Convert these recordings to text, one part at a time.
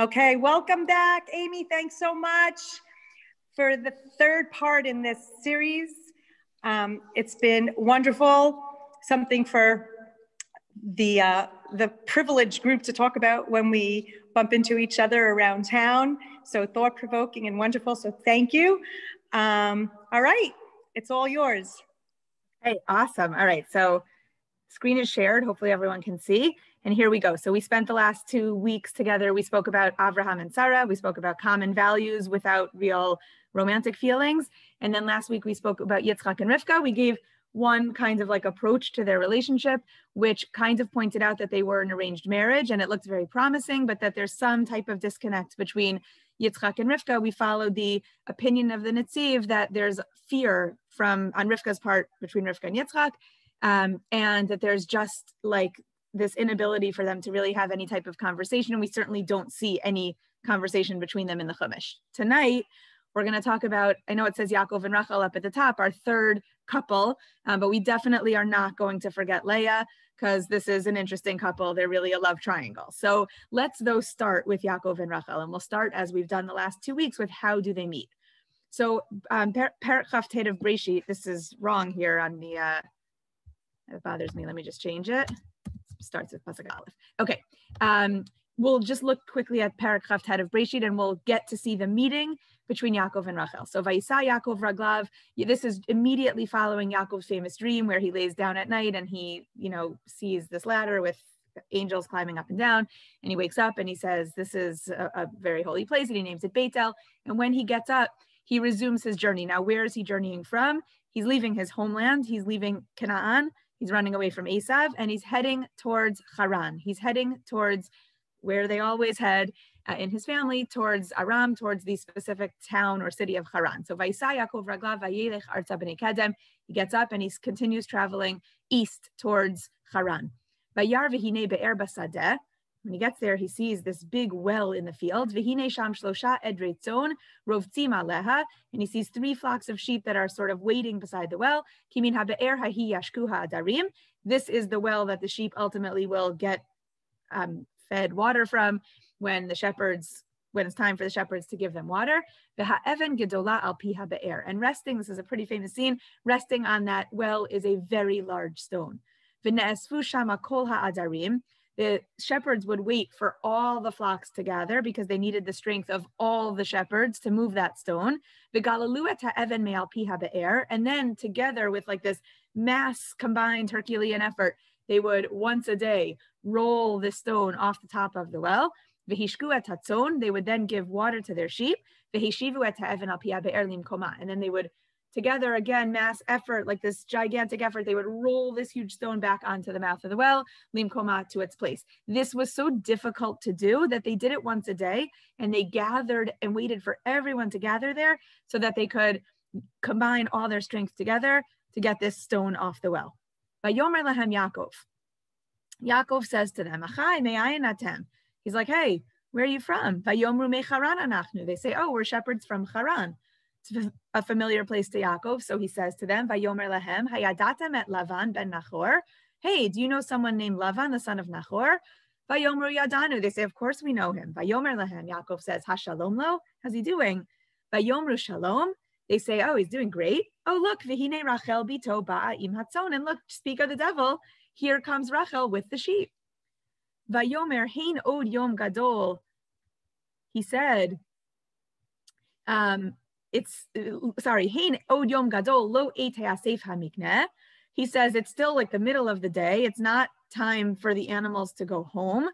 Okay, welcome back, Amy. Thanks so much for the third part in this series. It's been wonderful, something for the privileged group to talk about when we bump into each other around town. So thought-provoking and wonderful, so thank you. All right, it's all yours. Hey, awesome. All right, so screen is shared. Hopefully everyone can see. And here we go. So we spent the last 2 weeks together. We spoke about Avraham and Sarah. We spoke about common values without real romantic feelings. And then last week we spoke about Yitzchak and Rivka. We gave one kind of like approach to their relationship, which kind of pointed out that they were an arranged marriage and it looked very promising, but that there's some type of disconnect between Yitzchak and Rivka. We followed the opinion of the Netziv that there's fear on Rivka's part between Rivka and Yitzchak, and that there's just like this inability for them to really have any type of conversation. And we certainly don't see any conversation between them in the Chumash. Tonight, we're going to talk about, I know it says Yaakov and Rachel up at the top, our third couple, but we definitely are not going to forget Leah because this is an interesting couple. They're really a love triangle. So let's though start with Yaakov and Rachel. And we'll start as we've done the last 2 weeks with how do they meet. So Perek Chaf Tet of Breshit, this is wrong here on the, it bothers me. Let me just change it. Starts with Pasuk Aleph. Okay. We'll just look quickly at Perek Chaf Tet of Breshit and we'll get to see the meeting between Yaakov and Rachel. So Vayisa Yaakov Raglav, this is immediately following Yaakov's famous dream where he lays down at night and he, sees this ladder with angels climbing up and down, and he wakes up and he says, this is a very holy place, and he names it Beit El. And when he gets up, he resumes his journey. Now, where is he journeying from? He's leaving his homeland. He's leaving Canaan. He's running away from Esav, and he's heading towards Haran. He's heading towards where they always head in his family, towards Aram, towards the specific town or city of Haran. So Vayisa Yaakov Raglav Vayelech Arza B'nei Kedem. He gets up and he continues traveling east towards Haran. Vayar v'hinei be'er basadeh. When he gets there, he sees this big well in the field. V'hinei sham shlosha edrei tzon rovtzim aleha. And he sees 3 flocks of sheep that are sort of waiting beside the well. Kimin ha'be'er hahi yashku ha'adarim. This is the well that the sheep ultimately will get fed water from when it's time for the shepherds to give them water. V'ha'even gedola al pi ha'be'er. And resting, this is a pretty famous scene, resting on that well is a very large stone. V'ne'esfu shama kol ha'adarim. The shepherds would wait for all the flocks to gather because they needed the strength of all the shepherds to move that stone. V'galalu et ha'even me'al pi ha'be'er. And then together with like this mass combined Herculean effort, they would once a day roll the stone off the top of the well. V'hishku et hatzon, they would then give water to their sheep. V'hishivu et ha'even al pi ha'be'er limkoma. And then they would together, again, mass effort, like this gigantic effort, they would roll this huge stone back onto the mouth of the well, limkoma, to its place. This was so difficult to do that they did it once a day, and they gathered and waited for everyone to gather there so that they could combine all their strength together to get this stone off the well. Vayomer lahem Yaakov. Yaakov says to them, Achai me'ayin atem. He's like, hey, where are you from? Vayomru me Haran anachnu. They say, oh, we're shepherds from Haran. It's a familiar place to Yaakov. So he says to them, Vayomer lahem, hayadatem et Lavan ben Nachor. Hey, do you know someone named Lavan, the son of Nachor? Vayomru yadanu. They say, of course we know him. Vayomer lahem. Yaakov says, Hashalom lo. How's he doing? Vayomru shalom. They say, oh, he's doing great. Oh, look, v'hine Rachel bito ba'a im hatzon. And look, speak of the devil, here comes Rachel with the sheep. Vayomer hein od yom gadol. He said, hein od yom gadol lo et ha'asef hamikneh. He says it's still like the middle of the day. It's not time for the animals to go home.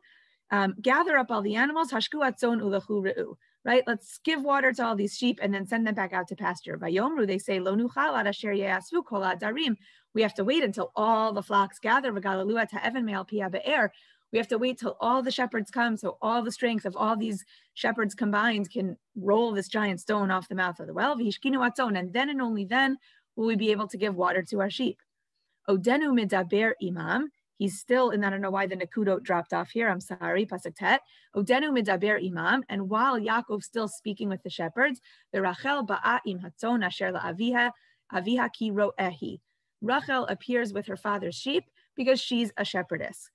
Gather up all the animals. Hashku hatzon ulechu re'u. Right? Let's give water to all these sheep and then send them back out to pasture. Vayomru, they say, Lo nuchal ad asher ye'asvu kol ha'adarim. We have to wait until all the flocks gather. V'galalu et ha'even me'al pi ha'be'er. We have to wait till all the shepherds come, so all the strength of all these shepherds combined can roll this giant stone off the mouth of the well. V'hishkinu hatzon, and then and only then will we be able to give water to our sheep. Odenu medaber imam. He's still, and I don't know why the Nakudot dropped off here. I'm sorry, Pasuk Tet. Odenu medaber imam. And while Yaakov's still speaking with the shepherds, the Rachel ba'a im hatzon asher la'aviha, aviha ki ro'ehi. Rachel appears with her father's sheep because she's a shepherdess.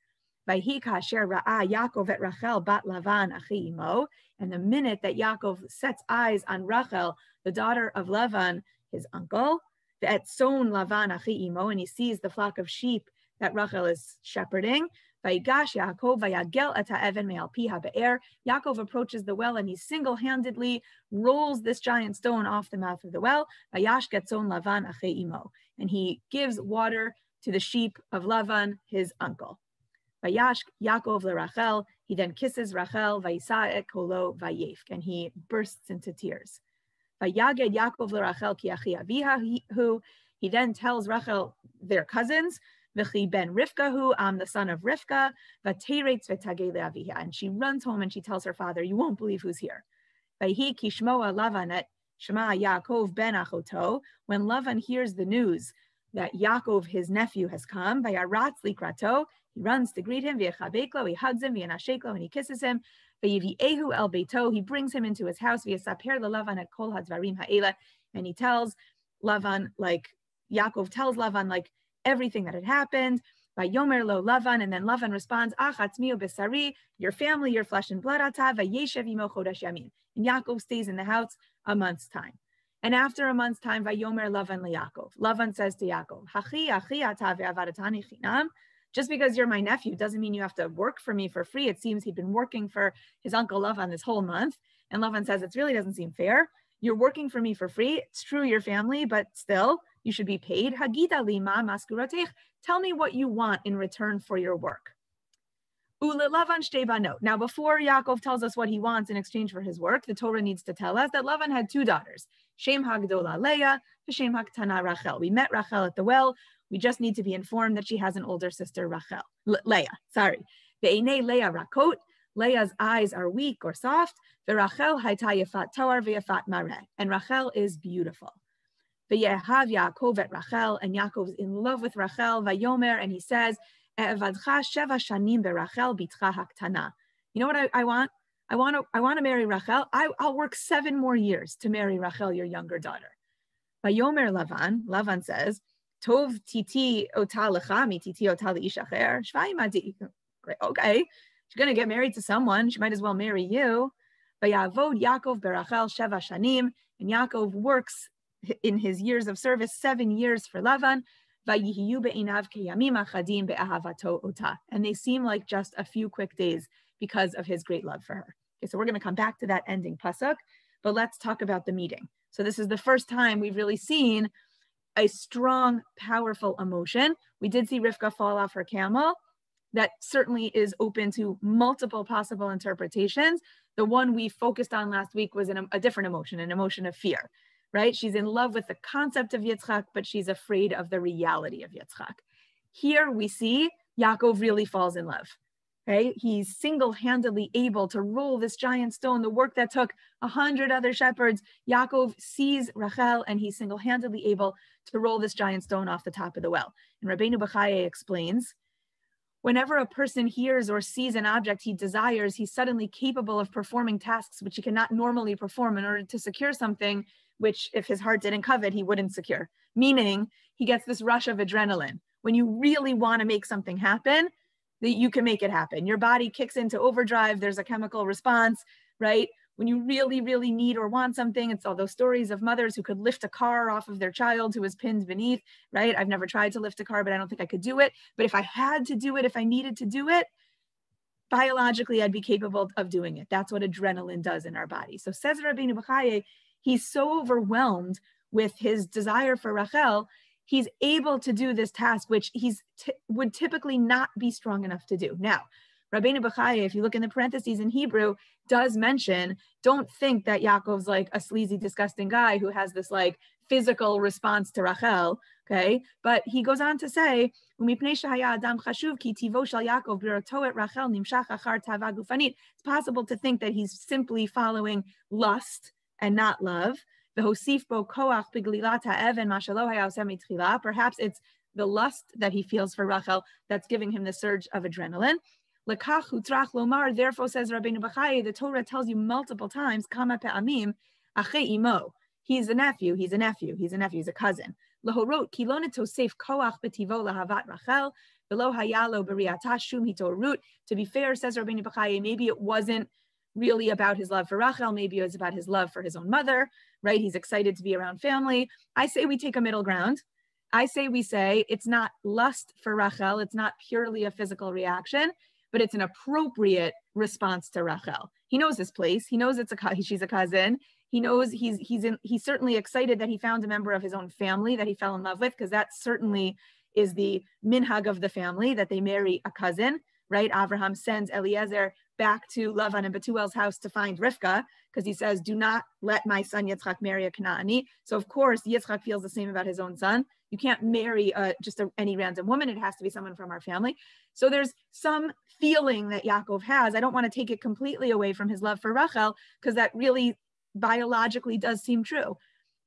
Vayhi kasher ra'a Yaakov et Rachel bat Lavan achi imo. And the minute that Yaakov sets eyes on Rachel, the daughter of Lavan, his uncle, et son Lavan achi imo, and he sees the flock of sheep that Rachel is shepherding. Vayigash Yaakov vayagel et ha'even me'al pi ha'be'er. Yaakov approaches the well and he single-handedly rolls this giant stone off the mouth of the well. Vayash getzon Lavan achi imo, and he gives water to the sheep of Lavan, his uncle. Vayash Yaakov leRachel, he then kisses Rachel, vayisa et kolo vayef, and he bursts into tears. Vayaged Yaakov leRachel ki achi aviha hu, he then tells Rachel, their cousins, v'chi ben Rivka hu, I'm the son of Rivka, v'teretz v'tagei le'aviha, and she runs home and she tells her father, you won't believe who's here. Vayhi kishmoa Lavan et shema Yaakov ben achoto, when Lavan hears the news that Yaakov, his nephew, has come, vayaratz likrato, he runs to greet him, v'yechabeklo, he hugs him, v'yanasheklo, and he kisses him, v'yiviehu el beito, he brings him into his house, v'yasaper leLavan et kol hadvarim ha'ela, and he tells Lavan, like, Yaakov tells Lavan, like, everything that had happened, vayomer lo Lavan, and then Lavan responds, ach atzmi ubesari, your family, your flesh and blood, ata, vayeshev imo chodesh yamin, and Yaakov stays in the house a month's time. And after a month's time, vayomer Lavan leYaakov, Lavan says to Yaakov, hachi ata ve'avadatani chinam, just because you're my nephew doesn't mean you have to work for me for free. It seems he'd been working for his uncle Lavan this whole month. And Lavan says, it really doesn't seem fair. You're working for me for free. It's true, your family, but still, you should be paid. Hagida li ma maskuratech. Tell me what you want in return for your work. Ule Lavan shtei banot. Now, before Yaakov tells us what he wants in exchange for his work, the Torah needs to tell us that Lavan had two daughters, Shem hagdola Leah, Shem haktana Rachel. We met Rachel at the well. We just need to be informed that she has an older sister, Leah. Ve'enei Leah rakot. Leah's eyes are weak or soft. Ve'Rachel hayta yefat toar ve'yefat mareh. And Rachel is beautiful. Ve'yehav Yaakov et Rachel. And Yaakov is in love with Rachel. Vayomer, and he says, E'evadcha sheva shanim beRachel bitcha haktana. You know what I want? I want to marry Rachel. I'll work 7 more years to marry Rachel, your younger daughter. Vayomer Lavan says, Tov titi ota lecha mi titi ota leish acher shvai madi. Great, okay. She's going to get married to someone. She might as well marry you. Vayavod Yaakov berachel sheva shanim. And Yaakov works in his years of service 7 years for Lavan. Vayihiyu be'inav keyamim achadim be'ahavato ota. And they seem like just a few quick days because of his great love for her. Okay, so we're going to come back to that ending pasuk, but let's talk about the meeting. So this is the first time we've really seen a strong, powerful emotion. We did see Rivka fall off her camel. That certainly is open to multiple possible interpretations. The one we focused on last week was a different emotion, an emotion of fear, right? She's in love with the concept of Yitzchak, but she's afraid of the reality of Yitzchak. Here we see Yaakov really falls in love. Okay? He's single-handedly able to roll this giant stone, the work that took 100 other shepherds. Yaakov sees Rachel and he's single-handedly able to roll this giant stone off the top of the well. And Rabbeinu Bechaye explains, whenever a person hears or sees an object he desires, he's suddenly capable of performing tasks which he cannot normally perform in order to secure something which, if his heart didn't covet, he wouldn't secure. Meaning, he gets this rush of adrenaline. When you really want to make something happen, that you can make it happen. Your body kicks into overdrive. There's a chemical response, right? When you really, really need or want something, it's all those stories of mothers who could lift a car off of their child who was pinned beneath, right? I've never tried to lift a car, but I don't think I could do it. But if I had to do it, if I needed to do it, biologically, I'd be capable of doing it. That's what adrenaline does in our body. So says Rabbeinu Bechaye, he's so overwhelmed with his desire for Rachel, he's able to do this task, which would typically not be strong enough to do. Now, Rabbeinu Bechaye, if you look in the parentheses in Hebrew, does mention, don't think that Yaakov's like a sleazy, disgusting guy who has this like physical response to Rachel, okay? But he goes on to say, it's possible to think that he's simply following lust and not love. Perhaps it's the lust that he feels for Rachel that's giving him the surge of adrenaline. Therefore, says Rabbeinu Bechaye, the Torah tells you multiple times, he's a nephew, he's a cousin. Lahorot ki lo netosef koach betivo lahavat Rachel v'lo hayalo b'riata shum hitorut. To be fair, says Rabbeinu Bachai, maybe it wasn't really about his love for Rachel, maybe it was about his love for his own mother, right? He's excited to be around family. I say we take a middle ground. I say we say it's not lust for Rachel, it's not purely a physical reaction, but it's an appropriate response to Rachel. He knows his place. He knows she's a cousin. He knows he's certainly excited that he found a member of his own family that he fell in love with, because that certainly is the minhag of the family, that they marry a cousin, right? Avraham sends Eliezer back to Lavan and Bethuel's house to find Rivka, because he says, do not let my son Yitzchak marry a Kanaani. So of course, Yitzchak feels the same about his own son. You can't marry just any random woman. It has to be someone from our family. So there's some feeling that Yaakov has. I don't want to take it completely away from his love for Rachel, because that really biologically does seem true.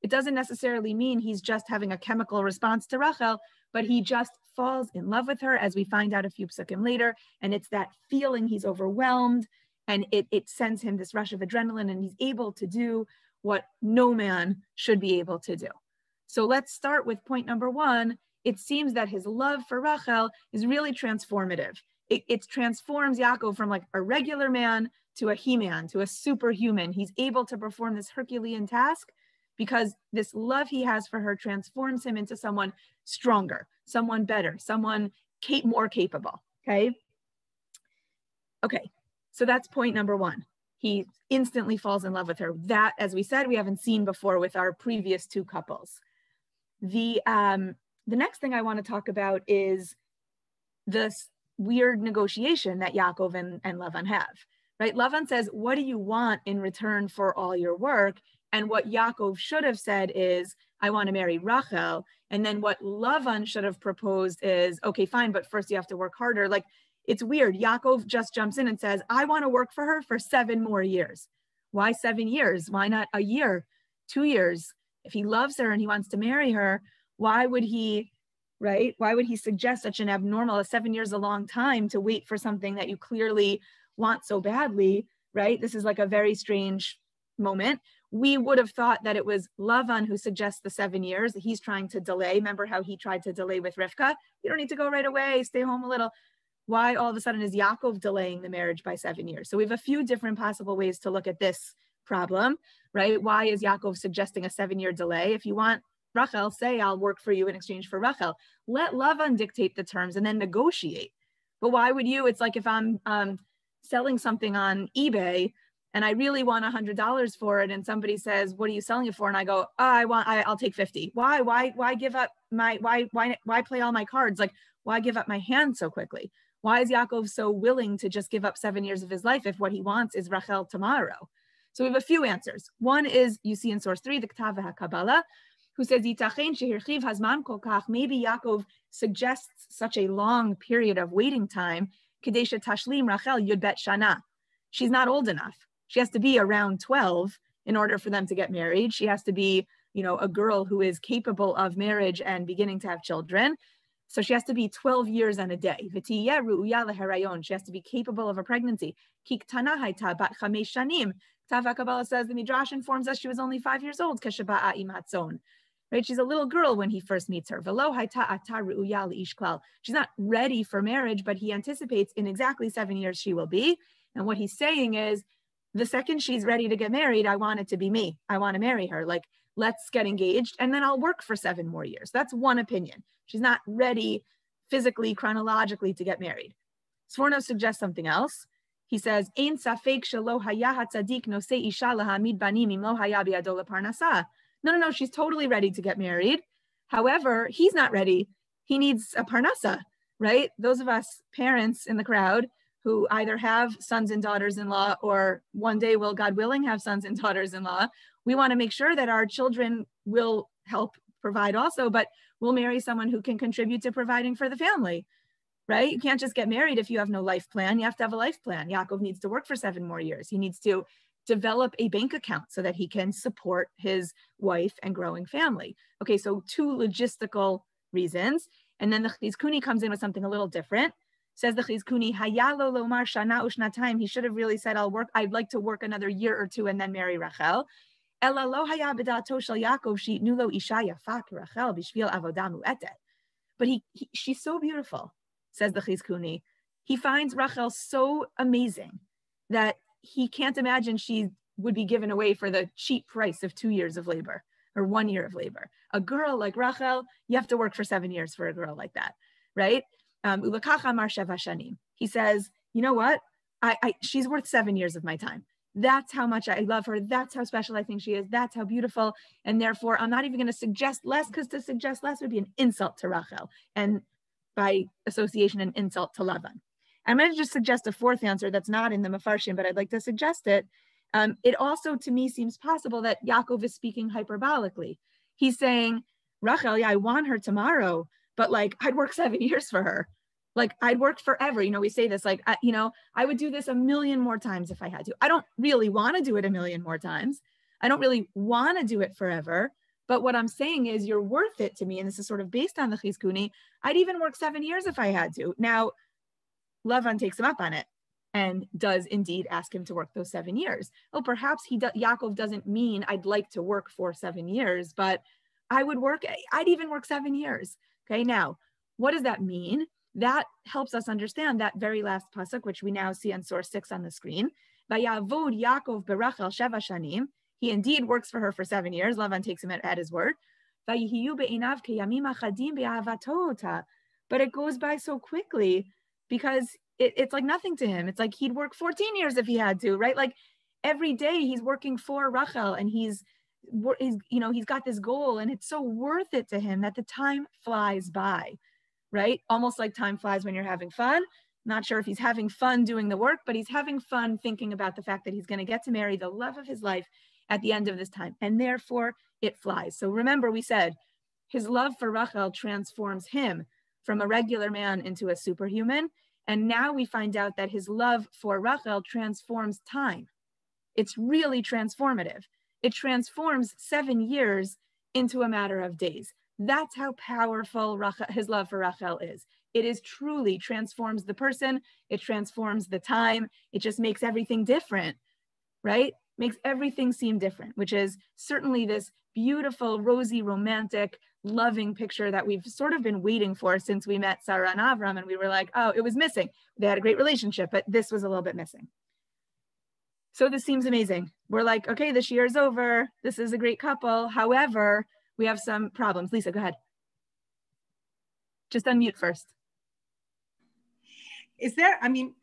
It doesn't necessarily mean he's just having a chemical response to Rachel, but he just falls in love with her, as we find out a few psukim later. And it's that feeling, he's overwhelmed, and it sends him this rush of adrenaline, and he's able to do what no man should be able to do. So let's start with point number one. It seems that his love for Rachel is really transformative. It transforms Yaakov from like a regular man to a he-man, to a superhuman. He's able to perform this Herculean task because this love he has for her transforms him into someone stronger, someone better, someone more capable, okay? Okay, so that's point number one. He instantly falls in love with her. That, as we said, we haven't seen before with our previous two couples. The next thing I want to talk about is this weird negotiation that Yaakov and Lavan have, right? Lavan says, what do you want in return for all your work? And what Yaakov should have said is, I want to marry Rachel. And then what Lavan should have proposed is, okay, fine, but first you have to work harder. Like, it's weird. Yaakov just jumps in and says, I want to work for her for 7 more years. Why 7 years? Why not a year, 2 years? If he loves her and he wants to marry her, why would he, right? Why would he suggest such an abnormal, 7 years, a long time to wait for something that you clearly want so badly, right? This is like a very strange moment. We would have thought that it was Lavan who suggests the 7 years. He's trying to delay. Remember how he tried to delay with Rivka? You don't need to go right away, stay home a little. Why all of a sudden is Yaakov delaying the marriage by 7 years? So we have a few different possible ways to look at this problem, right? Why is Yaakov suggesting a 7-year delay? If you want Rachel, say, I'll work for you in exchange for Rachel. Let Lavan dictate the terms and then negotiate. But why would you? It's like if I'm selling something on eBay and I really want $100 for it, and somebody says, what are you selling it for? And I go, I'll take 50. Why give up why play all my cards? Like, why give up my hand so quickly? Why is Yaakov so willing to just give up 7 years of his life if what he wants is Rachel tomorrow? So we have a few answers. One is, you see in source 3, the Ktav HaKabbalah, who says, maybe Yaakov suggests such a long period of waiting time, Kadesha Tashlim Rachel Yudbet Shana. She's not old enough. She has to be around 12 in order for them to get married. She has to be, a girl who is capable of marriage and beginning to have children. So she has to be 12 years and a day. She has to be capable of a pregnancy. Tav Kabbalah says the Midrash informs us she was only 5 years old. Right? She's a little girl when he first meets her. She's not ready for marriage, but he anticipates in exactly 7 years she will be. And what he's saying is, the second she's ready to get married, I want it to be me. I want to marry her. Like, let's get engaged and then I'll work for 7 more years. That's one opinion. She's not ready physically, chronologically to get married. Sforno suggests something else. He says, Ein safek shelo haya hatzadik nosei isha lahamid banim im lo haya biado leparnasa. No, she's totally ready to get married. However, he's not ready. He needs a parnasa, right? Those of us parents in the crowd who either have sons and daughters-in-law or one day will, God willing, have sons and daughters-in-law, we want to make sure that our children will help provide also, but we'll marry someone who can contribute to providing for the family, right? You can't just get married if you have no life plan. You have to have a life plan. Yaakov needs to work for 7 more years. He needs to develop a bank account so that he can support his wife and growing family. Okay, so 2 logistical reasons. And then the Chizkuni comes in with something a little different. Says the Chizkuni, Hayalo lomar shana ushnatim. He should have really said, I'd like to work another year or 2 and then marry Rachel. Ela lo haya b'da'ato shel Yaakov she'itnu lo isha yafa k'Rachel b'shvil avodah mu'etet. But she's so beautiful, says the Chizkuni. He finds Rachel so amazing that he can't imagine she would be given away for the cheap price of 2 years of labor or 1 year of labor. A girl like Rachel, you have to work for 7 years for a girl like that, right? He says, you know what? She's worth 7 years of my time. That's how much I love her. That's how special I think she is. That's how beautiful. And therefore, I'm not even going to suggest less, because to suggest less would be an insult to Rachel, and by association, an insult to Lavan. I'm going to just suggest a fourth answer that's not in the Mefarshim, but I'd like to suggest it. It also, to me, seems possible that Yaakov is speaking hyperbolically. He's saying, Rachel, yeah, I want her tomorrow, but like, I'd work 7 years for her. Like, I'd work forever. You know, we say this, like, I would do this 1 million more times if I had to. I don't really want to do it 1 million more times. I don't really want to do it forever. But what I'm saying is, you're worth it to me. And this is sort of based on the Chizkuni. I'd even work 7 years if I had to. Now, Lavan takes him up on it and does indeed ask him to work those 7 years. Oh, perhaps Yaakov doesn't mean I'd like to work for 7 years, but I'd even work 7 years. Okay, now, what does that mean? That helps us understand that very last pasuk, which we now see on source 6 on the screen. Vayavod Yaakov berachel sheva shanim. He indeed works for her for 7 years. Lavan takes him at his word. Vayihiyu be'inav keyamim achadim be'avatota. But it goes by so quickly because it's like nothing to him. It's like he'd work 14 years if he had to, right? Like every day he's working for Rachel, and he's got this goal, and it's so worth it to him that the time flies by, right? Almost like time flies when you're having fun. Not sure if he's having fun doing the work, but he's having fun thinking about the fact that he's going to get to marry the love of his life at the end of this time. And therefore it flies. So remember, we said his love for Rachel transforms him from a regular man into a superhuman. And now we find out that his love for Rachel transforms time. It's really transformative. It transforms 7 years into a matter of days. That's how powerful his love for Rachel is. It is truly transforms the person. It transforms the time. It just makes everything different, right? Makes everything seem different, which is certainly this beautiful, rosy, romantic, loving picture that we've sort of been waiting for since we met Sarah and Avram, and we were like, oh, it was missing. They had a great relationship, but this was a little bit missing. So this seems amazing. We're like, okay, this year is over. This is a great couple. However, we have some problems. Lisa, go ahead. Just unmute first. Is there, I mean,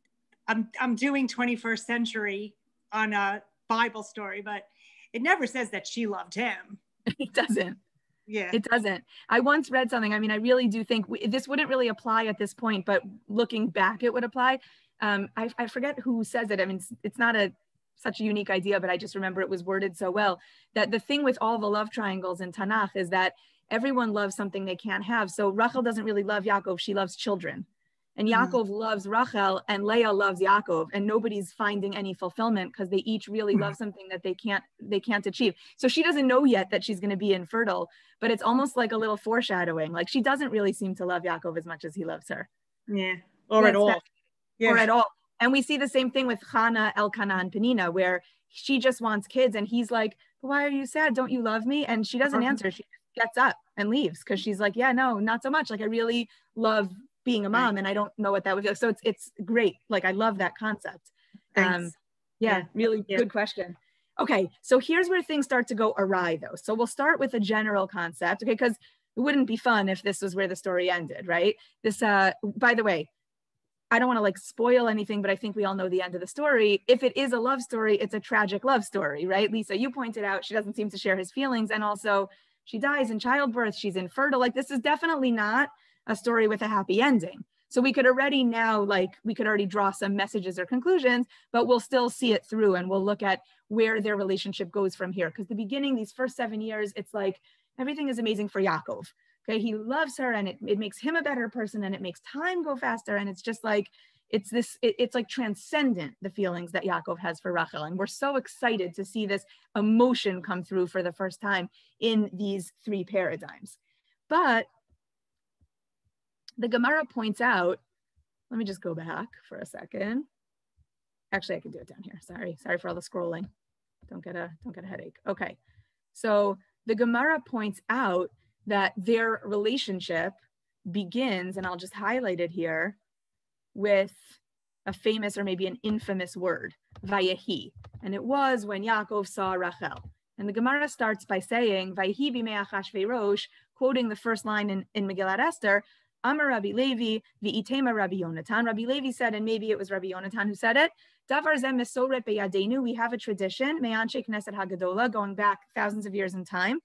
I'm doing 21st century on a Bible story, but it never says that she loved him. It doesn't. Yeah. It doesn't. I once read something. I mean, I really do think this wouldn't really apply at this point, but looking back, it would apply. I forget who says it. I mean, it's not such a unique idea, but I just remember it was worded so well that the thing with all the love triangles in Tanakh is that everyone loves something they can't have. So Rachel doesn't really love Yaakov. She loves children. And Yaakov loves Rachel, and Leah loves Yaakov, and nobody's finding any fulfillment because they each really love something that they can't achieve. So she doesn't know yet that she's going to be infertile, but it's almost like a little foreshadowing. Like she doesn't really seem to love Yaakov as much as he loves her. Yeah, or at all. Or at all. And we see the same thing with Hannah, Elkanah, and Penina, where she just wants kids, and he's like, "Why are you sad? Don't you love me?" And she doesn't answer. She gets up and leaves because she's like, "Yeah, no, not so much. Like I really love being a mom, and I don't know what that would be like." So it's great. Like I love that concept. Really good question. Okay, so here's where things start to go awry though. So we'll start with a general concept, okay, because it wouldn't be fun if this was where the story ended, right? This, by the way, I don't want to like spoil anything, but I think we all know the end of the story. If it is a love story, it's a tragic love story, right? Lisa, you pointed out she doesn't seem to share his feelings, and also she dies in childbirth, she's infertile. Like this is definitely not a story with a happy ending. So we could already draw some messages or conclusions, but we'll still see it through, and we'll look at where their relationship goes from here. Because the beginning, these first 7 years, it's like everything is amazing for Yaakov. Okay, he loves her, and it makes him a better person, and it makes time go faster, and it's just like it's like transcendent, the feelings that Yaakov has for Rachel, and we're so excited to see this emotion come through for the first time in these three paradigms. But the Gemara points out, let me just go back for a second. Actually, I can do it down here. Sorry for all the scrolling. don't get a headache. Okay, so the Gemara points out that their relationship begins, and I'll just highlight it here, with a famous or maybe an infamous word, Vayehi. And it was when Yaakov saw Rachel. And the Gemara starts by saying, Vayehi b'mei Achashverosh, quoting the first line in Megillat Esther, Amar Rabbi Levi, v'itema Rabbi Yonatan. Rabbi Levi said, and maybe it was Rabbi Yonatan who said it, Davar zeh mesoret beyadenu, we have a tradition, me'anshe Knesset Hagadola, going back thousands of years in time,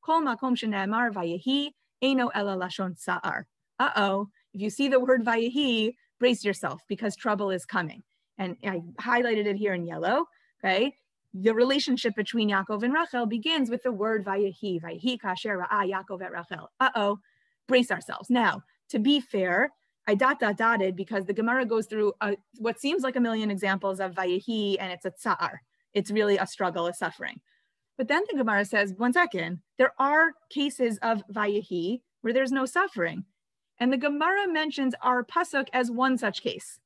Kol makom shene'amar Vayehi, eino ela lashon sa'ar. If you see the word Vayehi, brace yourself because trouble is coming. And I highlighted it here in yellow, okay? The relationship between Yaakov and Rachel begins with the word Vayehi. Vayehi kasher ra'ah Yaakov et Rachel. Brace ourselves. Now, to be fair, I dotted because the Gemara goes through what seems like a million examples of Vayehi, and it's a tsa'ar. It's really a struggle, a suffering. But then the Gemara says, one second, there are cases of Vayehi where there's no suffering. And the Gemara mentions our pasuk as one such case.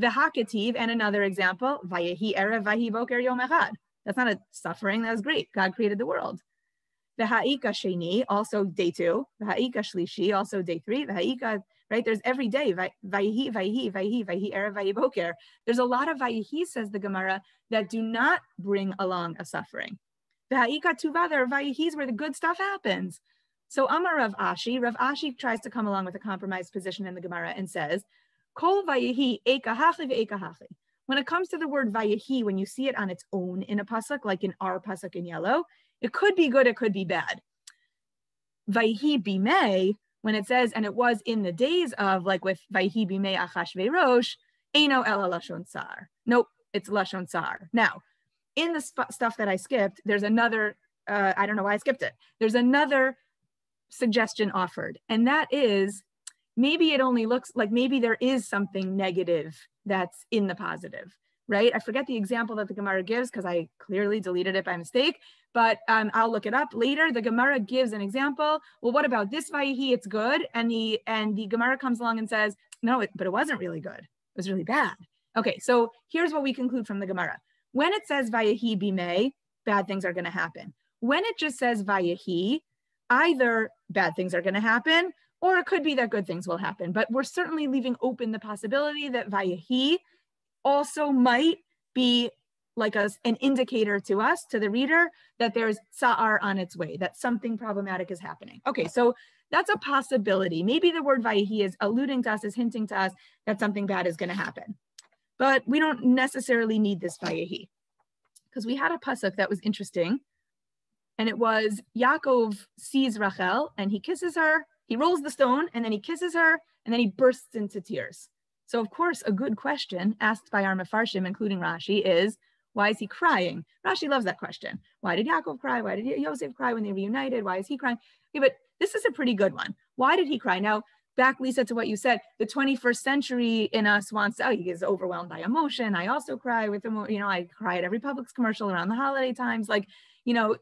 V'haketiv, and another example, Vayehi erev vahi boker yom echad. That's not a suffering, that's great. God created the world. V'ha'ika sheni, also day 2. V'ha'ika shlishi, also day 3. V'ha'ika, right, there's every day. Vayehi erev vahi boker. There's a lot of Vayehi, says the Gemara, that do not bring along a suffering. V'ha'ika tuva, there are Vayehis where the good stuff happens. So Amar Rav Ashi tries to come along with a compromised position in the Gemara and says, Kol vayehi ekahachi ve'ekahachi. When it comes to the word vayehi, when you see it on its own in a pasuk, like in our pasuk in yellow, it could be good, it could be bad. Vayehi bimei, when it says, and it was in the days of, like with vayehi bimei achashverosh, eino ela lashon sar. Nope, it's lashon sar. Now, in the stuff that I skipped, there's another, I don't know why I skipped it. There's another suggestion offered, and that is maybe it only looks like maybe there is something negative that's in the positive, right? I forget the example that the Gemara gives because I clearly deleted it by mistake, but I'll look it up later. The Gemara gives an example. Well, what about this Vayehi? It's good, and the Gemara comes along and says, no, but it wasn't really good. It was really bad. Okay, so here's what we conclude from the Gemara. When it says Vayehi bimei, bad things are going to happen. When it just says Vayehi, either bad things are going to happen, or it could be that good things will happen. But we're certainly leaving open the possibility that Vayehi also might be like an indicator to us, to the reader, that there's tsa'ar on its way, that something problematic is happening. Okay, so that's a possibility. Maybe the word Vayehi is alluding to us, is hinting to us that something bad is going to happen. But we don't necessarily need this Vayehi, because we had a pasuk that was interesting. And it was Yaakov sees Rachel and he kisses her, he rolls the stone and then he kisses her and then he bursts into tears. So of course, a good question asked by our Mefarshim, including Rashi, is, why is he crying? Rashi loves that question. Why did Yaakov cry? Why did Yosef cry when they reunited? Why is he crying? Okay, but this is a pretty good one. Why did he cry? Now, back, Lisa, to what you said, the 21st century in us wants, he is overwhelmed by emotion. I also cry with emotion. I cry at every Publix commercial around the holiday times. Like,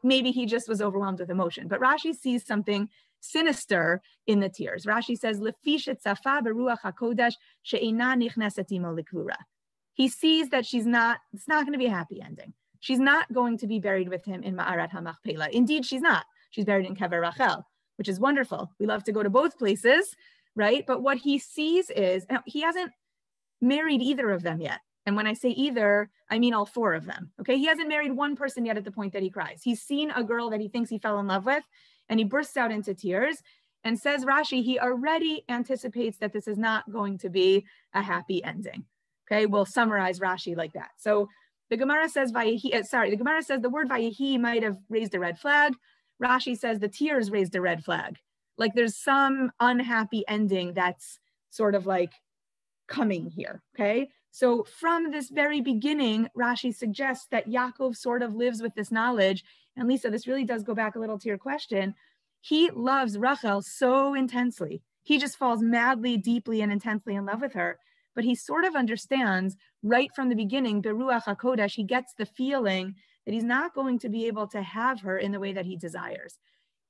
maybe he just was overwhelmed with emotion. But Rashi sees something sinister in the tears. Rashi says, he sees that it's not going to be a happy ending. She's not going to be buried with him in Ma'arat HaMachpelah. Indeed, she's not. She's buried in Kever Rachel, which is wonderful. We love to go to both places, right? But what he sees is, he hasn't married either of them yet. And when I say either, I mean all 4 of them, okay? He hasn't married one person yet at the point that he cries. He's seen a girl that he thinks he fell in love with, and he bursts out into tears, and says Rashi, he already anticipates that this is not going to be a happy ending, okay? We'll summarize Rashi like that. So the Gemara says the Gemara says the word Vayehi might have raised a red flag. Rashi says the tears raised a red flag. Like there's some unhappy ending that's sort of like coming here, okay? So from this very beginning, Rashi suggests that Yaakov sort of lives with this knowledge. And Lisa, this really does go back a little to your question. He loves Rachel so intensely. He just falls madly, deeply, and intensely in love with her. But he sort of understands right from the beginning, Beruach HaKodesh, he gets the feeling that he's not going to be able to have her in the way that he desires,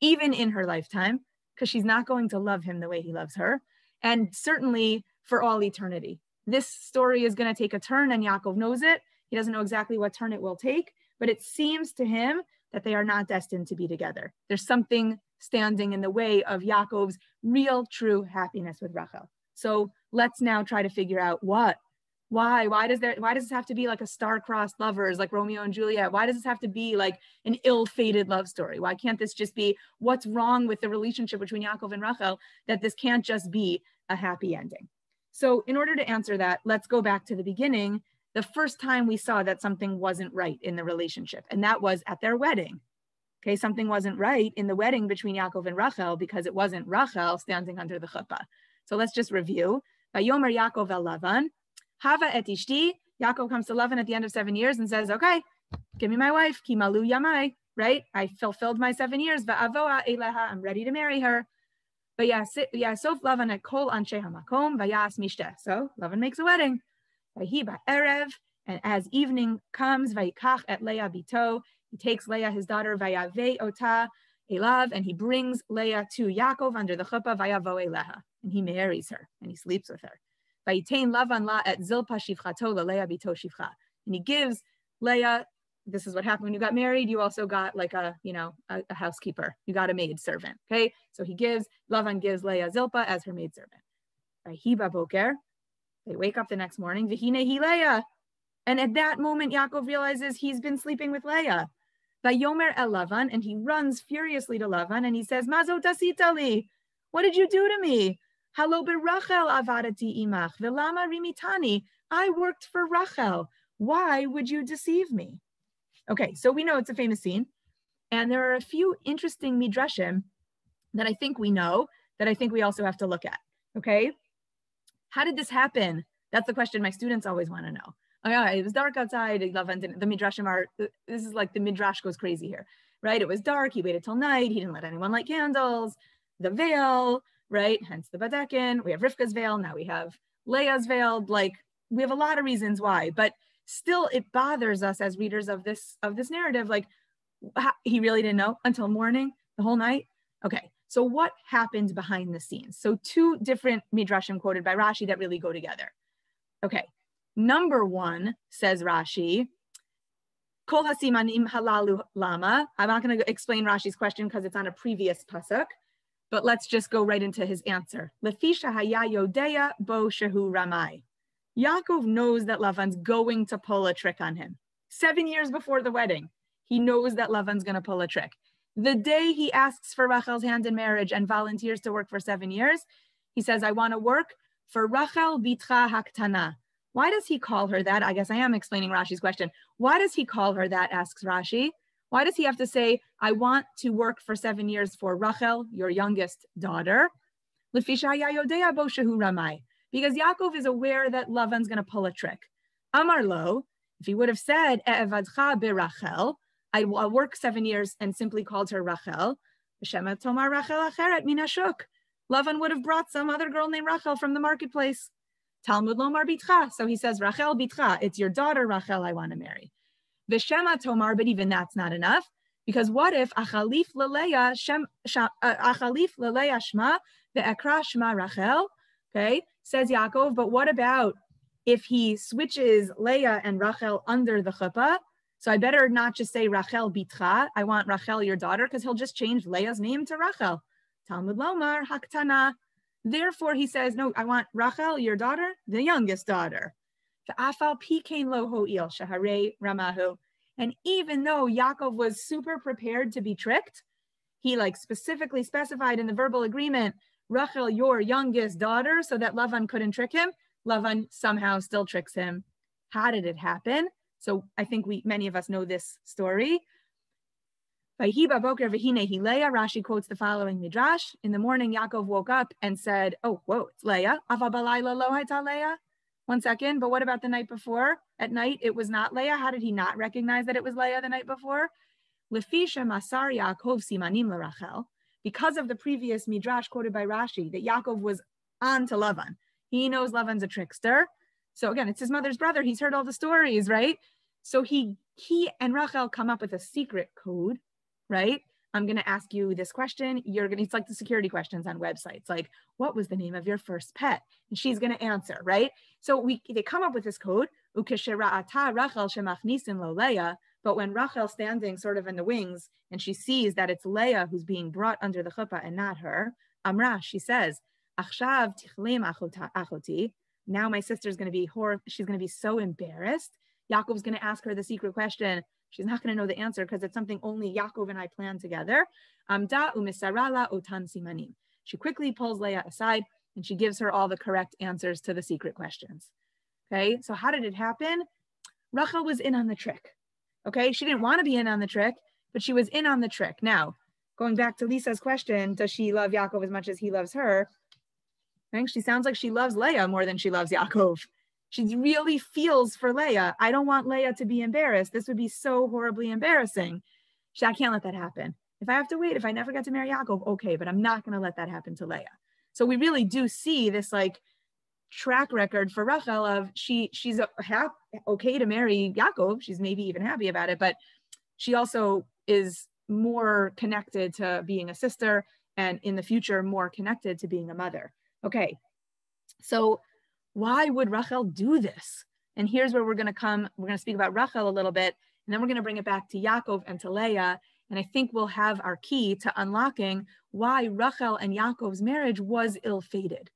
even in her lifetime, because she's not going to love him the way he loves her. And certainly for all eternity. This story is going to take a turn, and Yaakov knows it. He doesn't know exactly what turn it will take, but it seems to him that they are not destined to be together. There's something standing in the way of Yaakov's real, true happiness with Rachel. So let's now try to figure out what. Why does this have to be like a star-crossed lovers, like Romeo and Juliet? Why does this have to be like an ill-fated love story? Why can't this just be what's wrong with the relationship between Yaakov and Rachel, that this can't just be a happy ending? So in order to answer that, let's go back to the beginning, the first time we saw that something wasn't right in the relationship, and that was at their wedding. Okay, something wasn't right in the wedding between Yaakov and Rachel because it wasn't Rachel standing under the chuppah. So let's just review. Vayomer Yaakov el Lavan, Hava et ishti. Yaakov comes to Lavan at the end of 7 years and says, okay, give me my wife, ki malu yamai, right? I fulfilled my 7 years, va'avoa eleha, I'm ready to marry her. But Yasof Lavan et kol anshe hamakom, vayas mishteh. So Lavan makes a wedding. Vahi ba'erev, and as evening comes, vayikach et Leah bito, he takes Leah, his daughter, vayave ota elav, and he brings Leah to Yaakov under the chuppah, vayavo eleha, and he marries her, and he sleeps with her. Lavan la et Zilpa shivchato Leah bito shivcha. And he gives Leah, this is what happened when you got married, you also got like a housekeeper. You got a maid servant, okay? So Lavan gives Leah Zilpa as her maid servant. Hiba boker, they wake up the next morning, v'hine hi Leah. And at that moment, Yaakov realizes he's been sleeping with Leah. Vayomer el Lavan, and he runs furiously to Lavan and he says, Mazo tasita li, what did you do to me? Halo berachel avadati imach, velama rimitani. I worked for Rachel. Why would you deceive me? Okay, so we know it's a famous scene. And there are a few interesting midrashim that I think we know, that I think we also have to look at, okay? How did this happen? That's the question my students always want to know. Oh yeah, it was dark outside. The midrashim are, this is like the midrash goes crazy here, right? It was dark. He waited till night. He didn't let anyone light candles. The veil, right? Hence the Badekin. We have Rivka's veil. Now we have Leah's veil. Like, we have a lot of reasons why, but still it bothers us as readers of this narrative. Like, he really didn't know until morning, the whole night. Okay, so what happened behind the scenes? So two different midrashim quoted by Rashi that really go together. Okay, number one, says Rashi, Kol hasimanim halalu lama. I'm not going to explain Rashi's question because it's on a previous pasuk, but let's just go right into his answer. Lefisha haya yodeya bo shehu ramai. Yaakov knows that Lavan's going to pull a trick on him. 7 years before the wedding, he knows that Lavan's going to pull a trick. The day he asks for Rachel's hand in marriage and volunteers to work for 7 years, he says, I want to work for Rachel bitcha haktana. Why does he call her that? I guess I am explaining Rashi's question. Why does he call her that, asks Rashi. Why does he have to say, I want to work for 7 years for Rachel, your youngest daughter? Because Yaakov is aware that Lavan's going to pull a trick. Amar lo, if he would have said, E'evadcha berachel, I'll work 7 years and simply called her Rachel, B'shema tomar Rachel acheret min hashuk. Lavan would have brought some other girl named Rachel from the marketplace. Talmud lomar bitcha. So he says, Rachel bitcha, it's your daughter Rachel I want to marry. V'shema tomar, but even that's not enough, because what if achalif leleya shma ve'ekra shma Rachel? Okay, says Yaakov, but what about if he switches Leah and Rachel under the chuppah? So I better not just say Rachel bitcha, I want Rachel your daughter, because he'll just change Leah's name to Rachel. Talmud lomar haktana. Therefore he says, no, I want Rachel your daughter, the youngest daughter. And even though Yaakov was super prepared to be tricked, he like specifically specified in the verbal agreement, Rachel, your youngest daughter, so that Lavan couldn't trick him. Lavan somehow still tricks him. How did it happen? So I think many of us know this story. Rashi quotes the following midrash. In the morning, Yaakov woke up and said, oh, whoa, it's Leah. Ava balayla lo hayta Leah. 1 second, but what about the night before? At night, it was not Leah. How did he not recognize that it was Leah the night before? Lefisha masar Yaakov simanim l'Rachel. Because of the previous midrash quoted by Rashi, that Yaakov was on to Lavan. He knows Lavan's a trickster. So again, it's his mother's brother. He's heard all the stories, right? So he and Rachel come up with a secret code, right? I'm going to ask you this question. It's like the security questions on websites. Like, what was the name of your first pet? And she's going to answer, right? So they come up with this code. But when Rachel standing sort of in the wings and she sees that it's Leah who's being brought under the chuppah and not her, Amra, she says, Achshav tichlim achoti. Now my sister's going to be she's going to be so embarrassed. Yaakov's going to ask her the secret question. She's not going to know the answer because it's something only Yaakov and I planned together. Amda umisarala otan simanim. She quickly pulls Leah aside and she gives her all the correct answers to the secret questions. Okay, so how did it happen? Rachel was in on the trick. Okay, she didn't want to be in on the trick, but she was in on the trick. Now, going back to Lisa's question, does she love Yaakov as much as he loves her? I think she sounds like she loves Leah more than she loves Yaakov. She really feels for Leah. I don't want Leah to be embarrassed. This would be so horribly embarrassing. I can't let that happen. If I have to wait, if I never get to marry Yaakov, okay, but I'm not going to let that happen to Leah. So we really do see this like track record for Rachel of she's okay to marry Yaakov. She's maybe even happy about it, but she also is more connected to being a sister and in the future more connected to being a mother. Okay, so why would Rachel do this? And here's where we're going to speak about Rachel a little bit, and then we're going to bring it back to Yaakov and to Leah. And I think we'll have our key to unlocking why Rachel and Yaakov's marriage was ill-fated.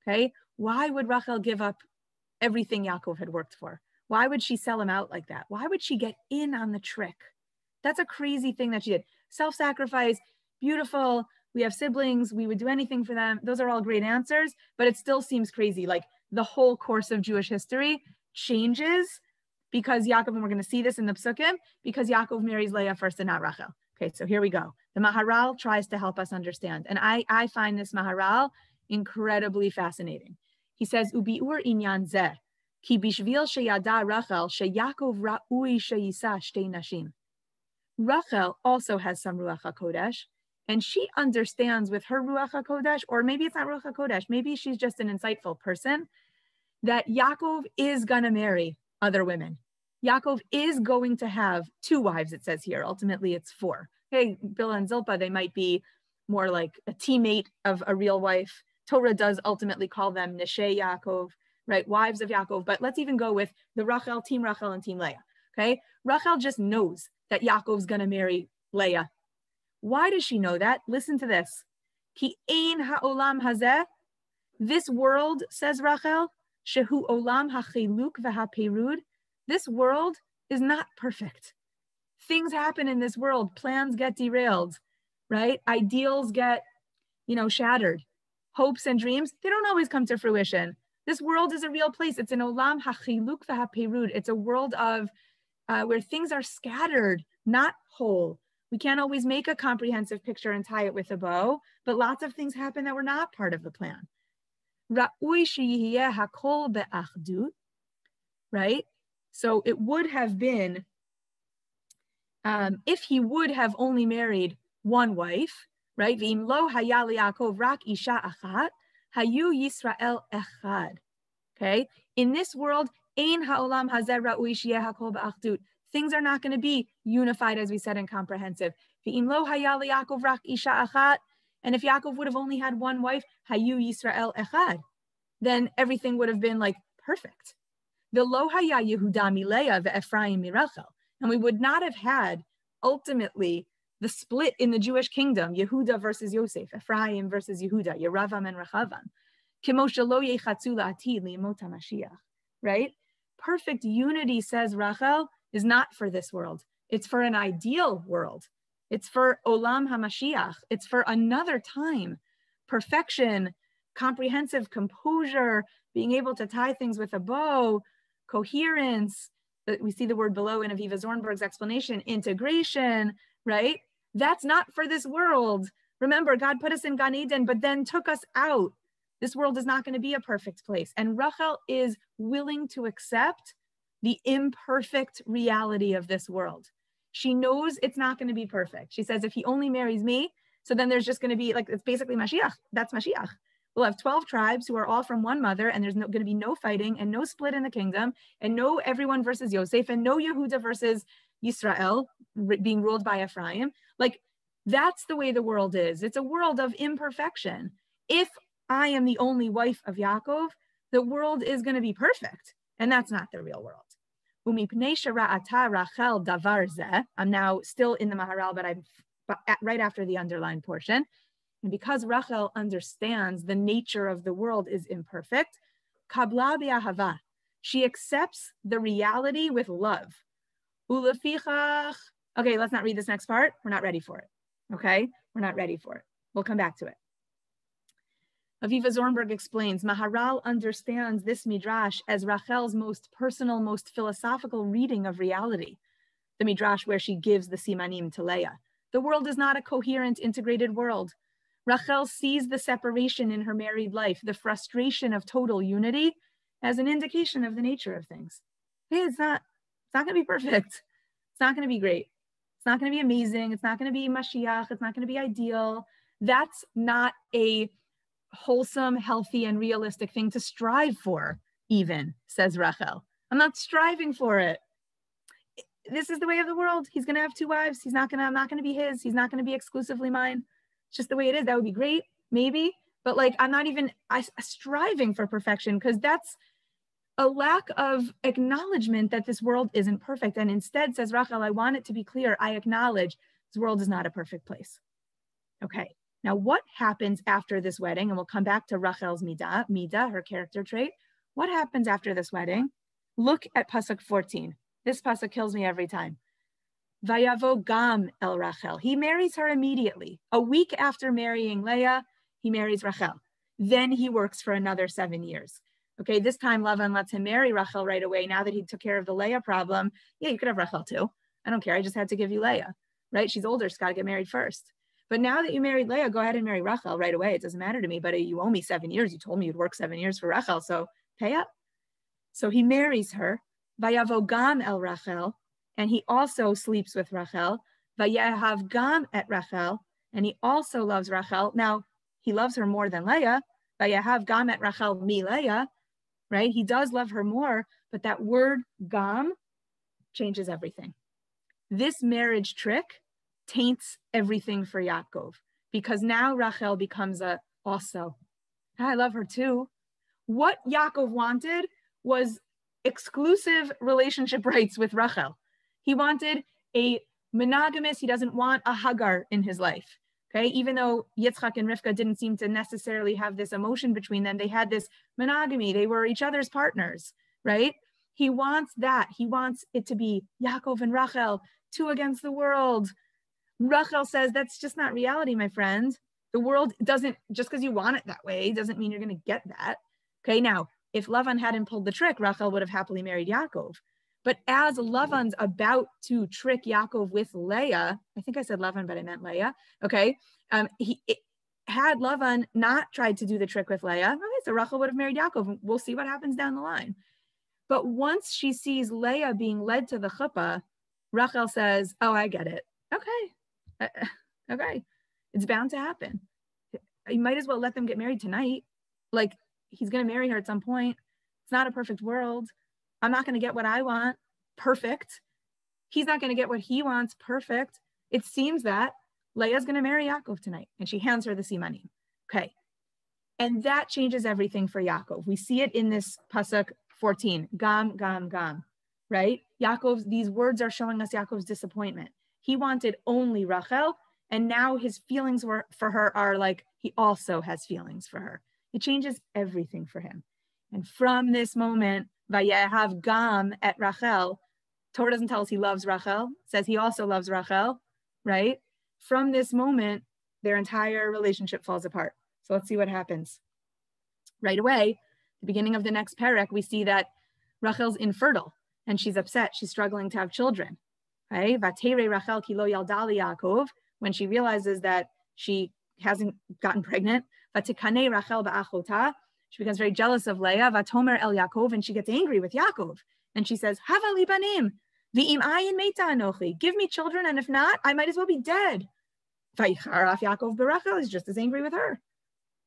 Okay, why would Rachel give up everything Yaakov had worked for? Why would she sell him out like that? Why would she get in on the trick? That's a crazy thing that she did. Self-sacrifice, beautiful. We have siblings. We would do anything for them. Those are all great answers, but it still seems crazy. Like the whole course of Jewish history changes because Yaakov, and we're going to see this in the Psukim, because Yaakov marries Leah first and not Rachel. Okay, so here we go. The Maharal tries to help us understand. And I find this Maharal incredibly fascinating. He says, Ubi'ur inyan zeh, ki bishvil sheyada Rachel, sheyakov ra'ui sheyisa shtei nashim. Rachel also has some Ruach HaKodesh, and she understands with her Ruach HaKodesh, or maybe it's not Ruach HaKodesh, maybe she's just an insightful person, that Yaakov is going to marry other women. Yaakov is going to have 2 wives, it says here. Ultimately, it's 4. Hey, Bilhah and Zilpah, they might be more like a teammate of a real wife. Torah does ultimately call them Neshei Yaakov, right? Wives of Yaakov. But let's even go with the Rachel, Team Rachel and Team Leah, okay? Rachel just knows that Yaakov's going to marry Leah. Why does she know that? Listen to this. Ki ein ha'olam hazeh. This world, says Rachel, shehu olam ha'chiluk v'ha'perud. This world is not perfect. Things happen in this world. Plans get derailed, right? Ideals get, shattered. Hopes and dreams, they don't always come to fruition. This world is a real place. It's an olam ha'chiluk v'ha'perud. It's a world of where things are scattered, not whole. We can't always make a comprehensive picture and tie it with a bow, but lots of things happen that were not part of the plan. Ra'ui sheyihiyeh hakol be'achdut, right? So it would have been, if he would have only married one wife, right? V'im lo haya liYaakov rak isha achat, hayu Yisrael echad. Okay? In this world, ein ha'olam hazeh ra'ui sheyeh hakol be'achdut. Things are not going to be unified, as we said, and comprehensive. V'im lo haya liYaakov rak isha achat, and if Yaakov would have only had one wife, hayu Yisrael echad, then everything would have been like perfect. The lo haya Yehuda mileah ve'Ephraim mirachel, and we would not have had ultimately the split in the Jewish kingdom, Yehuda versus Yosef, Ephraim versus Yehuda, Yeravam and Rechavam. Kimo shelo yechatzu la'atid li'yemot HaMashiach, right? Perfect unity, says Rachel, is not for this world. It's for an ideal world. It's for Olam HaMashiach. It's for another time. Perfection, comprehensive composure, being able to tie things with a bow, coherence. We see the word below in Aviva Zornberg's explanation, integration, right? That's not for this world. Remember, God put us in Gan Eden, but then took us out. This world is not going to be a perfect place. And Rachel is willing to accept the imperfect reality of this world. She knows it's not going to be perfect. She says, if he only marries me, so then there's just going to be like, it's basically Mashiach. That's Mashiach. We'll have 12 tribes who are all from one mother, and there's going to be no fighting and no split in the kingdom, and no everyone versus Yosef, and no Yehuda versus Yisrael being ruled by Ephraim. Like, that's the way the world is. It's a world of imperfection. If I am the only wife of Yaakov, the world is going to be perfect, and that's not the real world. Umipnei shera'ata Rachel davar zeh. I'm now still in the Maharal, but I'm right after the underlined portion. And because Rachel understands the nature of the world is imperfect, kabla bi'ahava, she accepts the reality with love. Ulefichach. Okay, let's not read this next part. We're not ready for it. Okay, we're not ready for it. We'll come back to it. Aviva Zornberg explains, Maharal understands this midrash as Rachel's most personal, most philosophical reading of reality. The midrash where she gives the simanim to Leah. The world is not a coherent, integrated world. Rachel sees the separation in her married life, the frustration of total unity, as an indication of the nature of things. Hey, it's not going to be perfect. It's not going to be great. It's not going to be amazing. It's not going to be Mashiach. It's not going to be ideal. That's not a wholesome, healthy, and realistic thing to strive for, even, says Rachel. I'm not striving for it. This is the way of the world. He's going to have two wives. I'm not going to be his. He's not going to be exclusively mine. It's just the way it is. That would be great, maybe. But like, I'm not even striving for perfection, because that's a lack of acknowledgement that this world isn't perfect. And instead, says Rachel, I want it to be clear. I acknowledge this world is not a perfect place. Okay. Now, what happens after this wedding? And we'll come back to Rachel's midah, her character trait. What happens after this wedding? Look at Pasuk 14. This Pasuk kills me every time. Vayavo gam el Rachel. He marries her immediately. A week after marrying Leah, he marries Rachel. Then he works for another 7 years. Okay, this time Lavan lets him marry Rachel right away. Now that he took care of the Leah problem, yeah, you could have Rachel too. I don't care. I just had to give you Leah, right? She's older. She's got to get married first. But now that you married Leah, go ahead and marry Rachel right away. It doesn't matter to me, but you owe me 7 years. You told me you'd work 7 years for Rachel, so pay up. So he marries her. Vayavo gam el Rachel, and he also sleeps with Rachel. Vayehav gam et Rachel, and he also loves Rachel. Now, he loves her more than Leah. Vayehav gam et Rachel mi Leah, right? He does love her more, but that word gam changes everything. This marriage trick taints everything for Yaakov, because now Rachel becomes a also. I love her too. What Yaakov wanted was exclusive relationship rights with Rachel. He wanted a monogamous, he doesn't want a Hagar in his life. Okay, even though Yitzchak and Rivka didn't seem to necessarily have this emotion between them, they had this monogamy. They were each other's partners, right? He wants that. He wants it to be Yaakov and Rachel, two against the world. Rachel says, that's just not reality, my friend. The world doesn't, just because you want it that way, doesn't mean you're going to get that. Okay, now, if Lavan hadn't pulled the trick, Rachel would have happily married Yaakov. But as Lavan's about to trick Yaakov with Leah, I think I said Lavan, but I meant Leah. Okay, had Lavan not tried to do the trick with Leah, okay, so Rachel would have married Yaakov. We'll see what happens down the line. But once she sees Leah being led to the chuppah, Rachel says, oh, I get it. Okay, okay, it's bound to happen. You might as well let them get married tonight. Like, he's going to marry her at some point. It's not a perfect world. I'm not going to get what I want perfect. He's not going to get what he wants perfect. It seems that Leah's going to marry Yaakov tonight, and she hands her the simanim. Okay. And that changes everything for Yaakov. We see it in this Pasuk 14, gam, gam, gam, right? Yaakov's, these words are showing us Yaakov's disappointment. He wanted only Rachel, and now his feelings for her are like, he also has feelings for her. It changes everything for him. And from this moment, Vayehav gam et Rachel, Torah doesn't tell us he loves Rachel, says he also loves Rachel, right? From this moment, their entire relationship falls apart. So let's see what happens. Right away, the beginning of the next parak, we see that Rachel's infertile and she's upset. She's struggling to have children. Right? Vatere Rachel ki lo yalda li Yaakov, when she realizes that she hasn't gotten pregnant. Vatikane Rachel ba'achota, she becomes very jealous of Leah. Vatomer el Yaakov, and she gets angry with Yaakov. And she says, Hava li banim, v'im ayin meita anochi, give me children, and if not, I might as well be dead. Vayicharaf Yaakov berachel, is just as angry with her.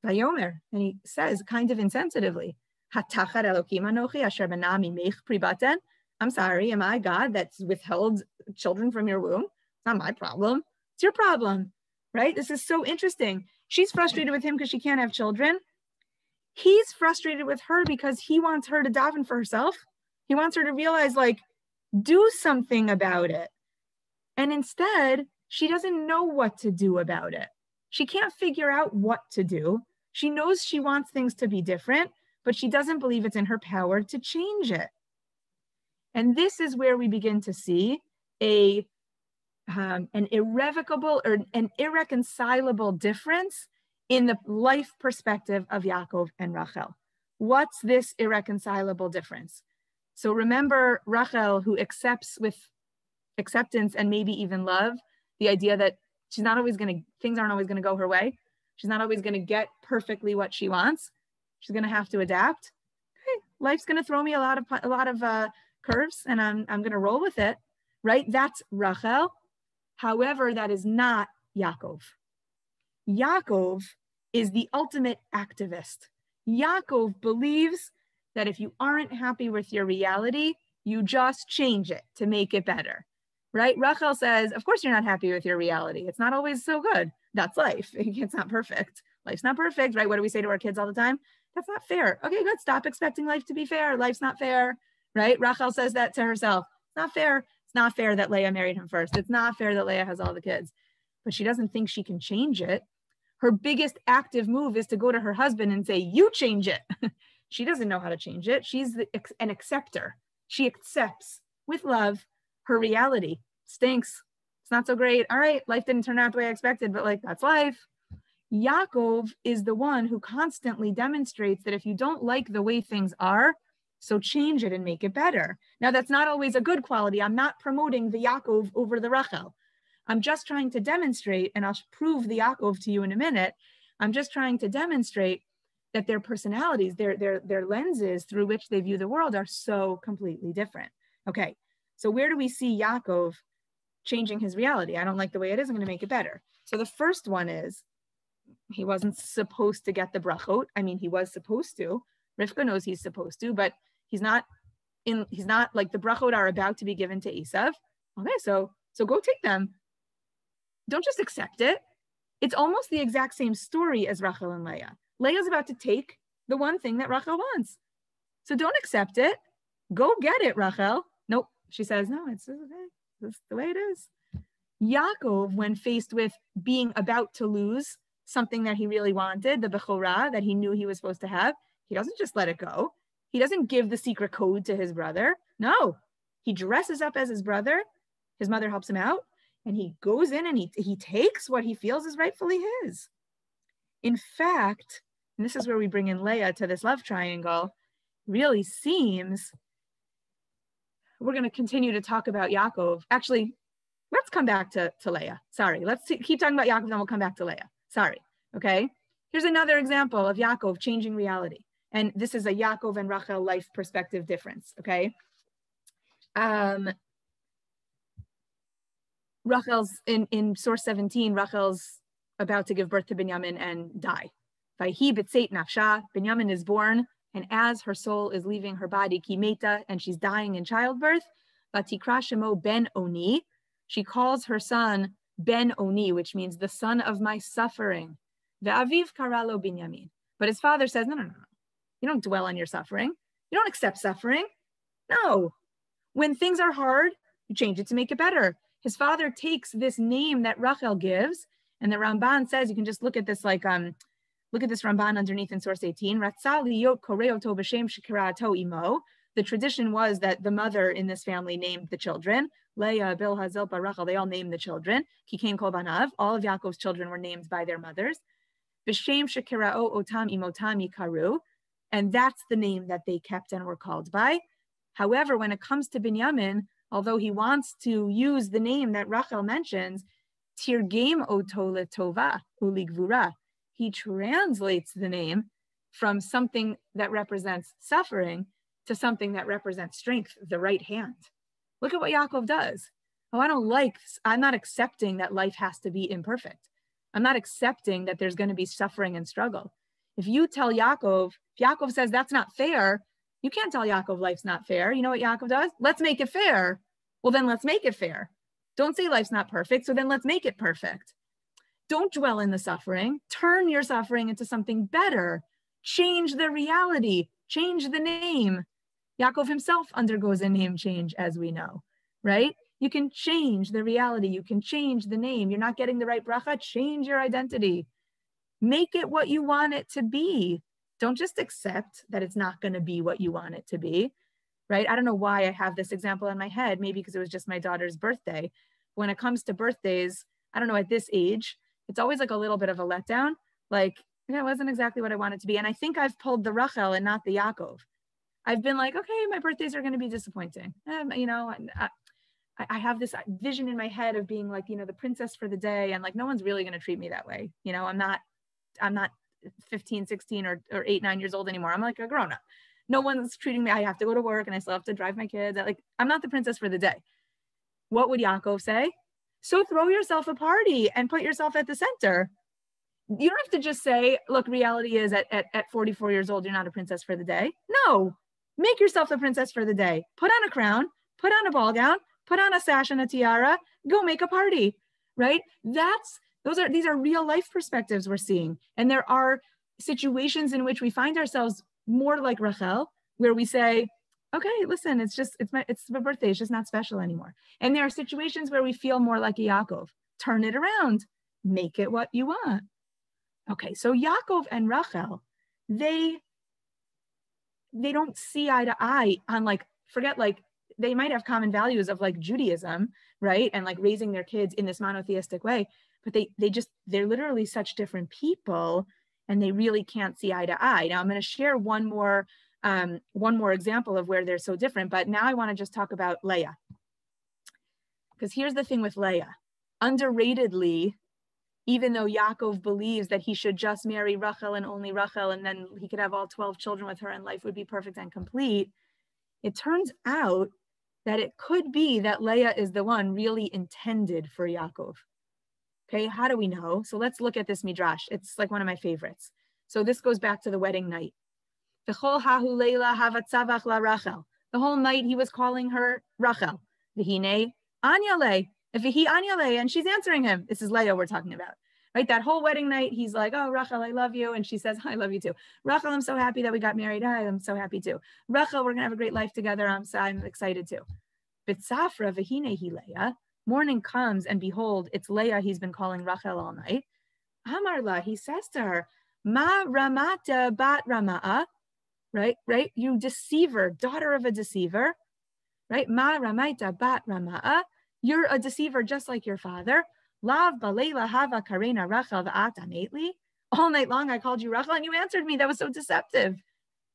Vayomer, and he says, kind of insensitively, Hatachar Elokim anochi asher benami mech pribaten. I'm sorry, am I God that's withheld children from your womb? It's not my problem. It's your problem, right? This is so interesting. She's frustrated with him because she can't have children. He's frustrated with her because he wants her to daven for herself. He wants her to realize, like, do something about it. And instead, she doesn't know what to do about it. She can't figure out what to do. She knows she wants things to be different, but she doesn't believe it's in her power to change it. And this is where we begin to see an irrevocable or an irreconcilable difference in the life perspective of Yaakov and Rachel. What's this irreconcilable difference? So remember Rachel, who accepts with acceptance and maybe even love, the idea that things aren't always going to go her way. She's not always going to get perfectly what she wants. She's going to have to adapt. Okay, life's going to throw me a lot of curves, and I'm going to roll with it, right? That's Rachel. However, that is not Yaakov. Yaakov is the ultimate activist. Yaakov believes that if you aren't happy with your reality, you just change it to make it better, right? Rachel says, of course you're not happy with your reality. It's not always so good. That's life. It's not perfect. Life's not perfect, right? What do we say to our kids all the time? That's not fair. Okay, good. Stop expecting life to be fair. Life's not fair, right? Rachel says that to herself. It's not fair. It's not fair that Leah married him first. It's not fair that Leah has all the kids. But she doesn't think she can change it. Her biggest active move is to go to her husband and say, you change it. She doesn't know how to change it. She's an acceptor. She accepts with love her reality. Stinks. It's not so great. All right, life didn't turn out the way I expected, but like, that's life. Yaakov is the one who constantly demonstrates that if you don't like the way things are, so change it and make it better. Now, that's not always a good quality. I'm not promoting the Yaakov over the Rachel. I'm just trying to demonstrate, and I'll prove the Yaakov to you in a minute. I'm just trying to demonstrate that their personalities, their lenses through which they view the world are so completely different. Okay, so where do we see Yaakov changing his reality? I don't like the way it is. I'm going to make it better. So the first one is, he wasn't supposed to get the brachot. I mean, he was supposed to. Rivka knows he's supposed to, but he's not like the brachot are about to be given to Esav. Okay, so go take them. Don't just accept it. It's almost the exact same story as Rachel and Leah. Leah's about to take the one thing that Rachel wants. So don't accept it. Go get it, Rachel. Nope. She says, no, it's okay. That's the way it is. Yaakov, when faced with being about to lose something that he really wanted, the Bechorah that he knew he was supposed to have, he doesn't just let it go. He doesn't give the secret code to his brother. No, he dresses up as his brother. His mother helps him out, and he goes in and he takes what he feels is rightfully his. In fact, and this is where we bring in Leah to this love triangle, really seems, we're going to continue to talk about Yaakov. Actually, let's come back to Leah. Sorry, let's keep talking about Yaakov, then we'll come back to Leah. Sorry, okay? Here's another example of Yaakov changing reality. And this is a Yaakov and Rachel life perspective difference, okay? Rachel's, in source 17, Rachel's about to give birth to Binyamin and die. Vayhi b'tzeit nafsha, Binyamin is born, and as her soul is leaving her body, ki meta, and she's dying in childbirth, vatikra shemo ben Oni, she calls her son Ben Oni, which means the son of my suffering. Ve'aviv karalo Binyamin. But his father says, no. You don't dwell on your suffering. You don't accept suffering. No. When things are hard, you change it to make it better. His father takes this name that Rachel gives, and the Ramban says, you can just look at this look at this Ramban underneath in source 18. Ratzah liyot koreoto b'shem shekirato imo. The tradition was that the mother in this family named the children. Leah, Bilhah, Zilpah, Rachel, they all named the children. Kikain kol banav. All of Yaakov's children were named by their mothers. B'shem shekirao otam imotam yikaru. And that's the name that they kept and were called by. However, when it comes to Binyamin, although he wants to use the name that Rachel mentions, tirgem oto letova uligvura, he translates the name from something that represents suffering to something that represents strength, the right hand. Look at what Yaakov does. Oh, I'm not accepting that life has to be imperfect. I'm not accepting that there's going to be suffering and struggle. If you tell Yaakov, if Yaakov says that's not fair, you can't tell Yaakov life's not fair. You know what Yaakov does? Let's make it fair. Well, then let's make it fair. Don't say life's not perfect, so then let's make it perfect. Don't dwell in the suffering. Turn your suffering into something better. Change the reality. Change the name. Yaakov himself undergoes a name change, as we know, right? You can change the reality. You can change the name. You're not getting the right bracha. Change your identity. Make it what you want it to be. Don't just accept that it's not going to be what you want it to be, right? I don't know why I have this example in my head, maybe because it was just my daughter's birthday. When it comes to birthdays, I don't know, at this age, it's always like a little bit of a letdown. Like, it wasn't exactly what I wanted to be. And I think I've pulled the Rachel and not the Yaakov. I've been like, okay, my birthdays are going to be disappointing. I have this vision in my head of being like, the princess for the day. And like, no one's really going to treat me that way. I'm not 15, 16 or 8, 9 years old anymore. I'm like a grown up. No one's treating me. I have to go to work and I still have to drive my kids. I'm not the princess for the day. What would Yaakov say? So throw yourself a party and put yourself at the center. You don't have to just say, look, reality is at 44 years old, you're not a princess for the day. No, make yourself the princess for the day. Put on a crown, put on a ball gown, put on a sash and a tiara, go make a party, right? These are real life perspectives we're seeing. And there are situations in which we find ourselves more like Rachel, where we say, okay, listen, it's my birthday. It's just not special anymore. And there are situations where we feel more like Yaakov. Turn it around, make it what you want. Okay, so Yaakov and Rachel, they don't see eye to eye on they might have common values of like Judaism, right? And like raising their kids in this monotheistic way, but they're literally such different people and they really can't see eye to eye. Now I'm going to share one more example of where they're so different, but now I want to just talk about Leah. Because here's the thing with Leah. Underratedly, even though Yaakov believes that he should just marry Rachel and only Rachel, and then he could have all 12 children with her and life would be perfect and complete, it turns out that it could be that Leah is the one really intended for Yaakov. Okay, how do we know? So let's look at this midrash. It's like one of my favorites. So this goes back to the wedding night. The whole night he was calling her Rachel. V'hinei Anyale. V'hi Anyale, and she's answering him. This is Leah we're talking about. Right? That whole wedding night, he's like, oh, Rachel, I love you. And she says, I love you too. Rachel, I'm so happy that we got married. I'm so happy too. Rachel, we're going to have a great life together. I'm excited too. B'tzafra v'hinei Leah. Morning comes and behold, it's Leah he's been calling Rachel all night. Amarla, he says to her, Ma ramata bat rama'a. Right? You deceiver, daughter of a deceiver. Right? Ma ramaita bat rama'a. You're a deceiver just like your father. Lav balela hava karena Rachel v'ata nately. All night long I called you Rachel and you answered me. That was so deceptive.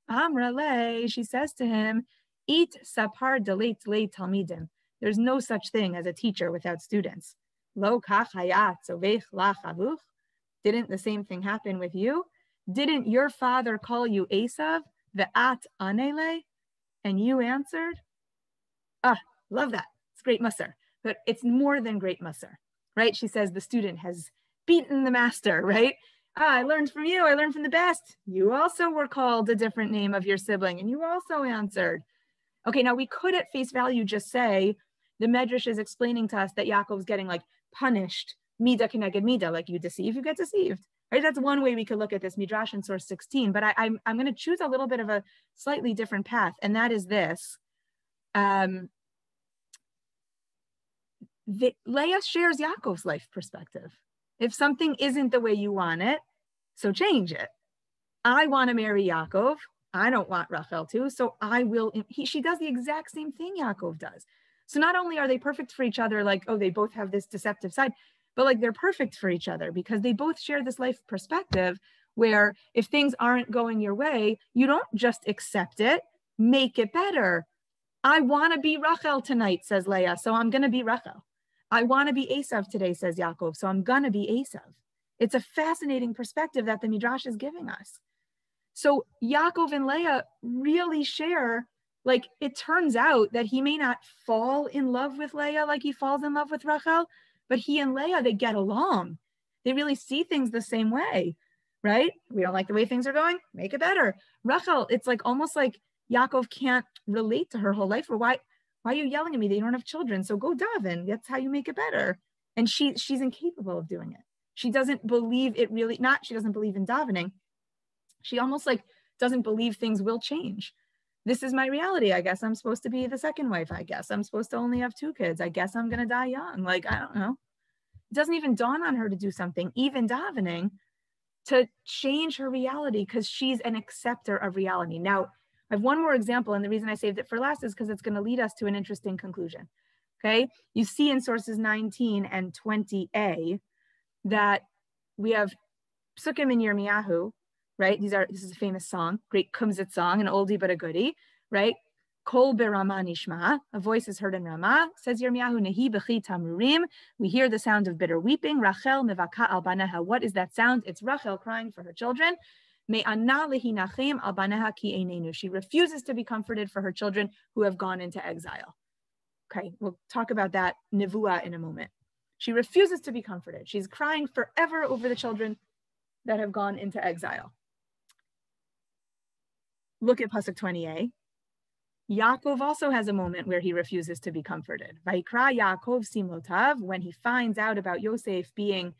Amrale, she says to him, Eat sapar deleit le talmidim. There's no such thing as a teacher without students. Lo kach hayat sovech lach avuch. Didn't the same thing happen with you? Didn't your father call you Esav, ve'at anele? And you answered? Love that. It's great musar. But it's more than great musar, right? She says the student has beaten the master, right? I learned from you. I learned from the best. You also were called a different name of your sibling and you also answered. Okay, now we could at face value just say the Medrash is explaining to us that Yaakov's getting like punished, mida keneged mida, like you deceive, you get deceived. Right? That's one way we could look at this Midrash in source 16, but I'm going to choose a little bit of a slightly different path, and that is this. Leah shares Yaakov's life perspective. If something isn't the way you want it, so change it. I want to marry Yaakov. I don't want Rachel to, so I will. She does the exact same thing Yaakov does. So not only are they perfect for each other, like, oh, they both have this deceptive side, but like they're perfect for each other because they both share this life perspective where if things aren't going your way, you don't just accept it, make it better. I want to be Rachel tonight, says Leah, so I'm going to be Rachel. I want to be Esav today, says Yaakov, so I'm going to be Esav. It's a fascinating perspective that the Midrash is giving us. So Yaakov and Leah really share, like it turns out that he may not fall in love with Leah like he falls in love with Rachel, but he and Leah, they get along. They really see things the same way, right? We don't like the way things are going, make it better. Rachel, it's like almost like Yaakov can't relate to her whole life. Or why are you yelling at me that you don't have children? So go daven. That's how you make it better. And she's incapable of doing it. She doesn't believe it really, she doesn't believe in davening. She almost like doesn't believe things will change. this is my reality. I guess I'm supposed to be the second wife. I guess I'm supposed to only have 2 kids. I guess I'm going to die young. Like, I don't know. It doesn't even dawn on her to do something, even davening, to change her reality, because she's an acceptor of reality. Now, I have one more example, and the reason I saved it for last is because it's going to lead us to an interesting conclusion. Okay, you see in sources 19 and 20a that we have psukim in Yirmiyahu, right? This is a famous song, great kumzit song, an oldie but a goodie, right? Kol berama nishma, a voice is heard in Ramah, says Yirmiyahu, nehi b'chi tamurim, we hear the sound of bitter weeping, Rachel mevaka al baneha. What is that sound? It's Rachel crying for her children. Me'ana lehinachem al baneha ki einenu. She refuses to be comforted for her children who have gone into exile. Okay, we'll talk about that nevuah in a moment. She refuses to be comforted. She's crying forever over the children that have gone into exile. Look at Pasuk 20a. Yaakov also has a moment where he refuses to be comforted. Vayikra Yaakov simlotav, when he finds out about Yosef being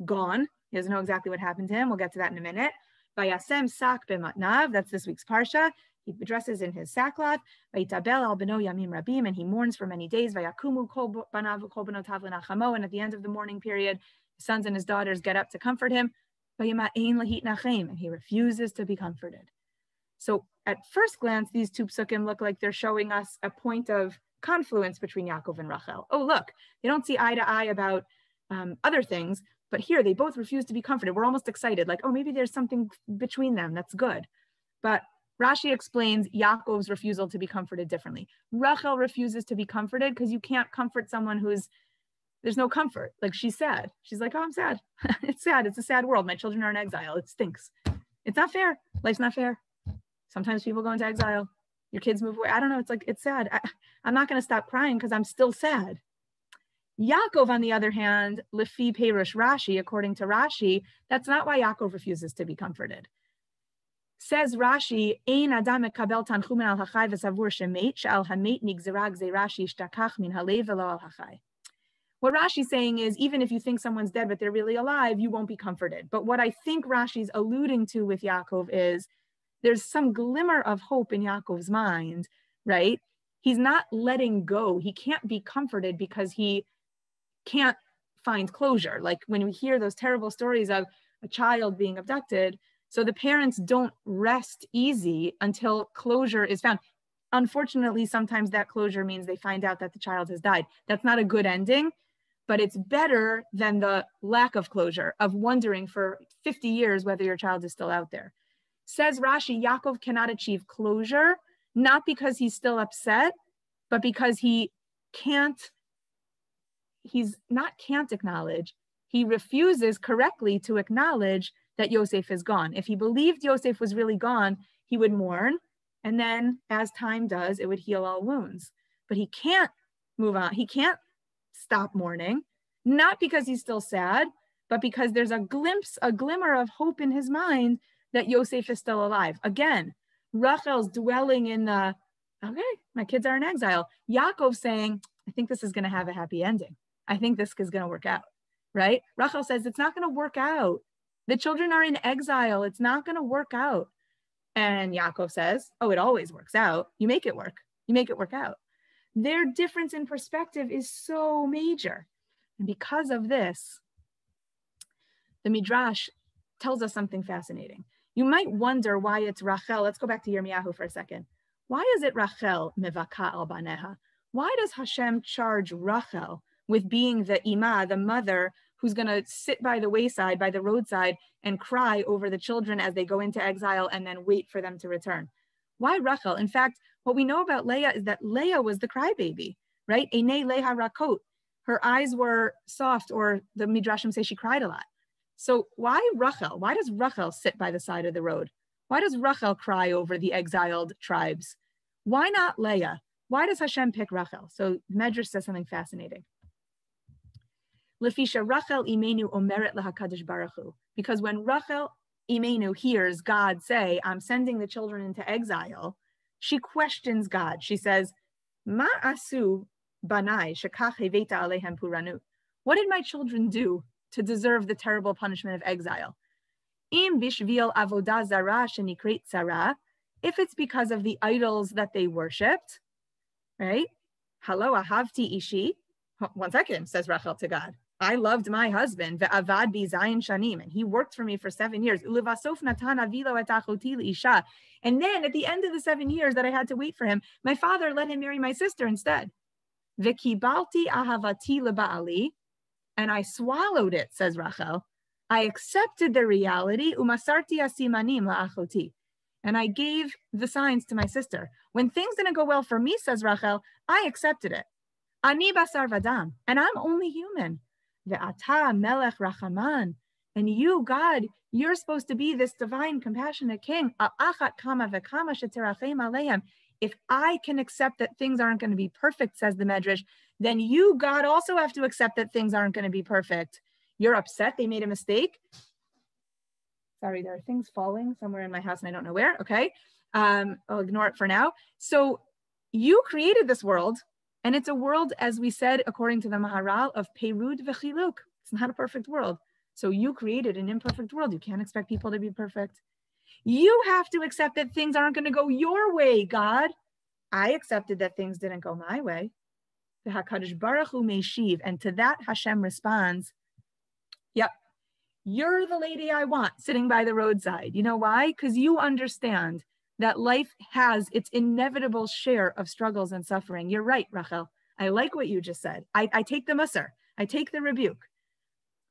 gone, he doesn't know exactly what happened to him. We'll get to that in a minute. Vayasem sak b'matnav, that's this week's parsha. He dresses in his sackcloth. Vayitabel al beno yamim rabim, and he mourns for many days. Vayakumu kol banav kol benotav lenachamo, and at the end of the mourning period, his sons and his daughters get up to comfort him. Vayima'ein lahit nachem, and he refuses to be comforted. So at first glance, these 2 psukim look like they're showing us a point of confluence between Yaakov and Rachel. Oh, look, they don't see eye to eye about other things, but here they both refuse to be comforted. We're almost excited, like, oh, maybe there's something between them that's good. But Rashi explains Yaakov's refusal to be comforted differently. Rachel refuses to be comforted because you can't comfort someone there's no comfort. Like, she's sad. She's like, oh, I'm sad. It's sad. It's a sad world. My children are in exile. It stinks. It's not fair. Life's not fair. Sometimes people go into exile. Your kids move away. I don't know. It's like, it's sad. I'm not going to stop crying because I'm still sad. Yaakov, on the other hand, lefi perush Rashi, according to Rashi, that's not why Yaakov refuses to be comforted. Says Rashi, Ein adam mekabel tanchumin al hachai v'savur shemet she'al hamet nigzera gzera sheishtakach min halev v'lo al hachai. What Rashi's saying is, even if you think someone's dead but they're really alive, you won't be comforted. But what I think Rashi's alluding to with Yaakov is, there's some glimmer of hope in Yaakov's mind, right? He's not letting go. He can't be comforted because he can't find closure. Like when we hear those terrible stories of a child being abducted, so the parents don't rest easy until closure is found. Unfortunately, sometimes that closure means they find out that the child has died. That's not a good ending, but it's better than the lack of closure, of wondering for 50 years whether your child is still out there. Says Rashi, Yaakov cannot achieve closure, not because he's still upset, but because he's not can't acknowledge, he refuses correctly to acknowledge that Yosef is gone. If he believed Yosef was really gone, he would mourn, and then as time does, it would heal all wounds. But he can't move on. He can't stop mourning, not because he's still sad, but because there's a glimmer of hope in his mind that Yosef is still alive. Again, Rachel's dwelling in the, okay, my kids are in exile. Yaakov saying, I think this is going to have a happy ending. I think this is going to work out, right? Rachel says, it's not going to work out. The children are in exile. It's not going to work out. And Yaakov says, oh, it always works out. You make it work. You make it work out. Their difference in perspective is so major. And because of this, the Midrash tells us something fascinating. You might wonder why it's Rachel. Let's go back to Yirmiyahu for a second. Why is it Rachel mevaka al baneha? Why does Hashem charge Rachel with being the imah, the mother, who's going to sit by the wayside, by the roadside, and cry over the children as they go into exile and then wait for them to return? Why Rachel? In fact, what we know about Leah is that Leah was the crybaby, right? Einei Leha rakot. Her eyes were soft, or the Midrashim say she cried a lot. So why Rachel? Why does Rachel sit by the side of the road? Why does Rachel cry over the exiled tribes? Why not Leah? Why does Hashem pick Rachel? So Medrash says something fascinating. Lefisha Rachel imenu omeret lahakadosh baruch hu. Because when Rachel imenu hears God say, I'm sending the children into exile, she questions God. She says, Ma asu banai shekach heveta alehem puranu. What did my children do to deserve the terrible punishment of exile? Im bishvil avodah zara shenikret zara, if it's because of the idols that they worshipped, right? Halo ahavti ishi. One second, says Rachel to God. I loved my husband, ve'avad bi zayin shanim, and he worked for me for 7 years. Ulevasof natan avilo et achoti liisha. And then at the end of the 7 years that I had to wait for him, my father let him marry my sister instead. Ve'kibalti ahavati leba'ali, and I swallowed it, says Rachel. I accepted the reality, umasarti asimanim la'achoti, and I gave the signs to my sister. When things didn't go well for me, says Rachel, I accepted it. Ani basar vadam, and I'm only human. Ve'ata melech rachaman, and you, God, you're supposed to be this divine, compassionate king. A'achat kama ve'kama sheterachem aleim. If I can accept that things aren't going to be perfect, says the Medrash, then you, God, also have to accept that things aren't going to be perfect. You're upset they made a mistake. Sorry, there are things falling somewhere in my house and I don't know where. Okay, I'll ignore it for now. So you created this world, and it's a world, as we said, according to the Maharal, of Peirud v'chiluk. It's not a perfect world. So you created an imperfect world. You can't expect people to be perfect. You have to accept that things aren't going to go your way, God. I accepted that things didn't go my way. The HaKadosh Baruch Hu Meshiv, and to that Hashem responds, yep, you're the lady I want sitting by the roadside. You know why? Because you understand that life has its inevitable share of struggles and suffering. You're right, Rachel. I like what you just said. I take the musar. I take the rebuke.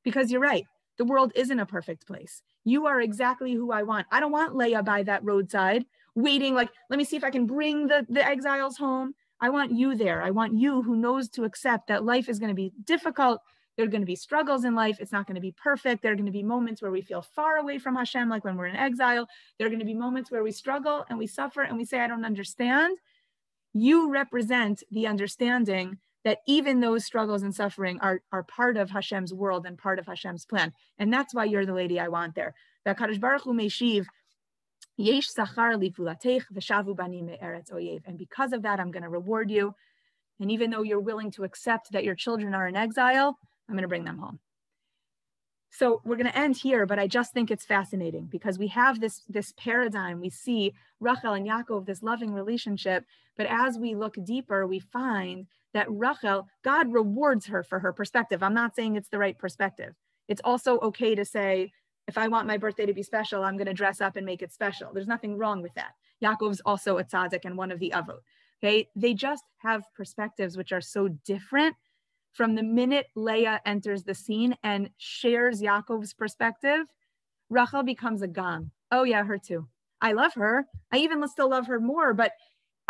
Because you're right. The world isn't a perfect place. You are exactly who I want. I don't want Leah by that roadside waiting, like, let me see if I can bring the exiles home. I want you there. I want you who knows to accept that life is going to be difficult. There are going to be struggles in life. It's not going to be perfect. There are going to be moments where we feel far away from Hashem, like when we're in exile. There are going to be moments where we struggle and we suffer and we say, I don't understand. You represent the understanding that even those struggles and suffering are part of Hashem's world and part of Hashem's plan. And that's why you're the lady I want there. HaKadosh Baruch Hu Meshiv, Yesh Sachar Lifulatech V'Shavu Bani Me'eretz Oyev. And because of that, I'm going to reward you. And even though you're willing to accept that your children are in exile, I'm going to bring them home. So we're going to end here, but I just think it's fascinating because we have this paradigm. We see Rachel and Yaakov, this loving relationship. But as we look deeper, we find that Rachel, God rewards her for her perspective. I'm not saying it's the right perspective. It's also okay to say, if I want my birthday to be special, I'm going to dress up and make it special. There's nothing wrong with that. Yaakov's also a tzaddik and one of the Avot. Okay, they just have perspectives which are so different. From the minute Leah enters the scene and shares Yaakov's perspective, Rachel becomes a gam. Oh yeah, her too. I love her. I even still love her more, but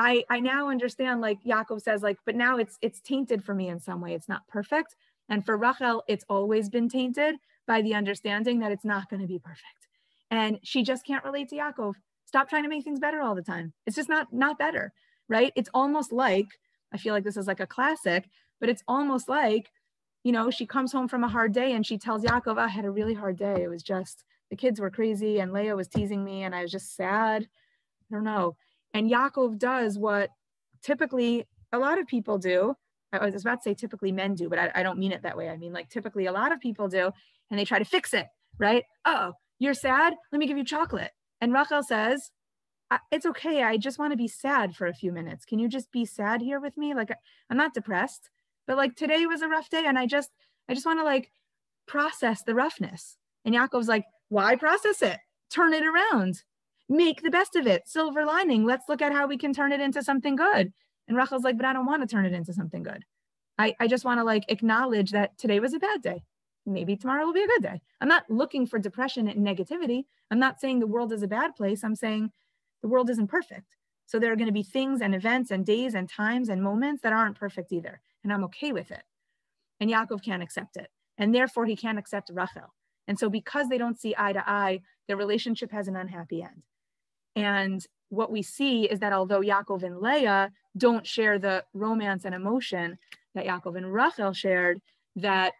I now understand, like Yaakov says, like, but now it's tainted for me in some way. It's not perfect. And for Rachel, it's always been tainted by the understanding that it's not going to be perfect. And she just can't relate to Yaakov. Stop trying to make things better all the time. It's just not better, right? It's almost like, I feel like this is like a classic, but it's almost like, you know, she comes home from a hard day and she tells Yaakov, I had a really hard day. It was just, the kids were crazy and Leah was teasing me and I was just sad. I don't know. And Yaakov does what typically a lot of people do. I was about to say typically men do, but I don't mean it that way. I mean, like typically a lot of people do, and they try to fix it, right? Oh, you're sad? Let me give you chocolate. And Rachel says, it's okay. I just want to be sad for a few minutes. Can you just be sad here with me? Like, I'm not depressed, but like today was a rough day and I just want to like process the roughness. And Yaakov's like, why process it? Turn it around. Make the best of it. Silver lining. Let's look at how we can turn it into something good. And Rachel's like, but I don't want to turn it into something good. I just want to like acknowledge that today was a bad day. Maybe tomorrow will be a good day. I'm not looking for depression and negativity. I'm not saying the world is a bad place. I'm saying the world isn't perfect. So there are going to be things and events and days and times and moments that aren't perfect either. And I'm okay with it. And Yaakov can't accept it. And therefore he can't accept Rachel. And so because they don't see eye to eye, their relationship has an unhappy end. And what we see is that although Yaakov and Leah don't share the romance and emotion that Yaakov and Rachel shared, that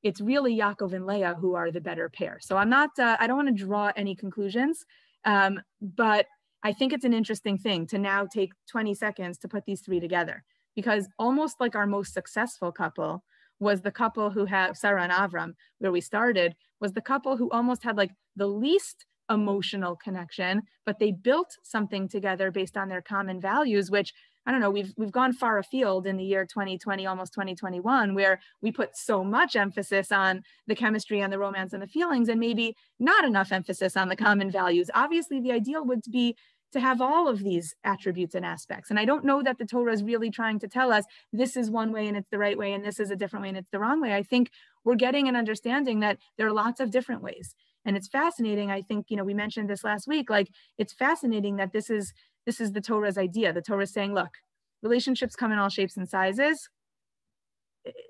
it's really Yaakov and Leah who are the better pair. So I don't want to draw any conclusions, but I think it's an interesting thing to now take 20 seconds to put these three together, because almost like our most successful couple was the couple who had Sarah and Avram, where we started, was the couple who almost had like the least emotional connection, but they built something together based on their common values, which, I don't know, we've gone far afield in the year 2020, almost 2021, where we put so much emphasis on the chemistry and the romance and the feelings, and maybe not enough emphasis on the common values. Obviously, the ideal would be to have all of these attributes and aspects. And I don't know that the Torah is really trying to tell us this is one way and it's the right way, and this is a different way and it's the wrong way. I think we're getting an understanding that there are lots of different ways. And it's fascinating. I think, we mentioned this last week, like it's fascinating that this is the Torah's idea. The Torah is saying, look, relationships come in all shapes and sizes.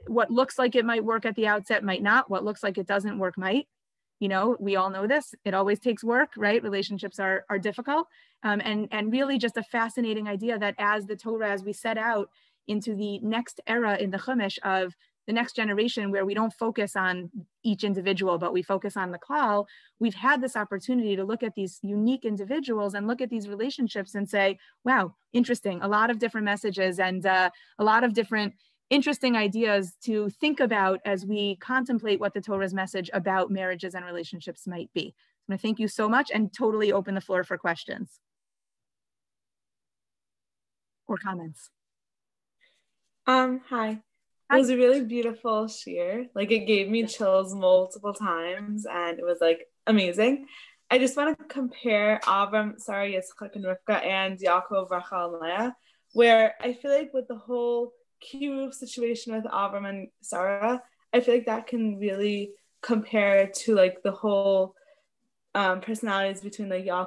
What looks like it might work at the outset might not. What looks like it doesn't work might. We all know this. It always takes work, right? Relationships are difficult. And really just a fascinating idea that as the Torah, as we set out into the next era in the Chumash of the next generation, where we don't focus on each individual, but we focus on the klal, we've had this opportunity to look at these unique individuals and look at these relationships and say, wow, interesting, a lot of different messages and a lot of different interesting ideas to think about as we contemplate what the Torah's message about marriages and relationships might be. I'm going to thank you so much and totally open the floor for questions or comments. Hi. It was a really beautiful shiur. Like it gave me chills multiple times and it was like amazing. I just want to compare Avram, Sarah, Yitzchak, and Rivka and Yaakov, Rachel, and Leah, where I feel like with the whole kiruv situation with Avram and Sarah, I feel like that can really compare to like the whole personalities between like Yaakov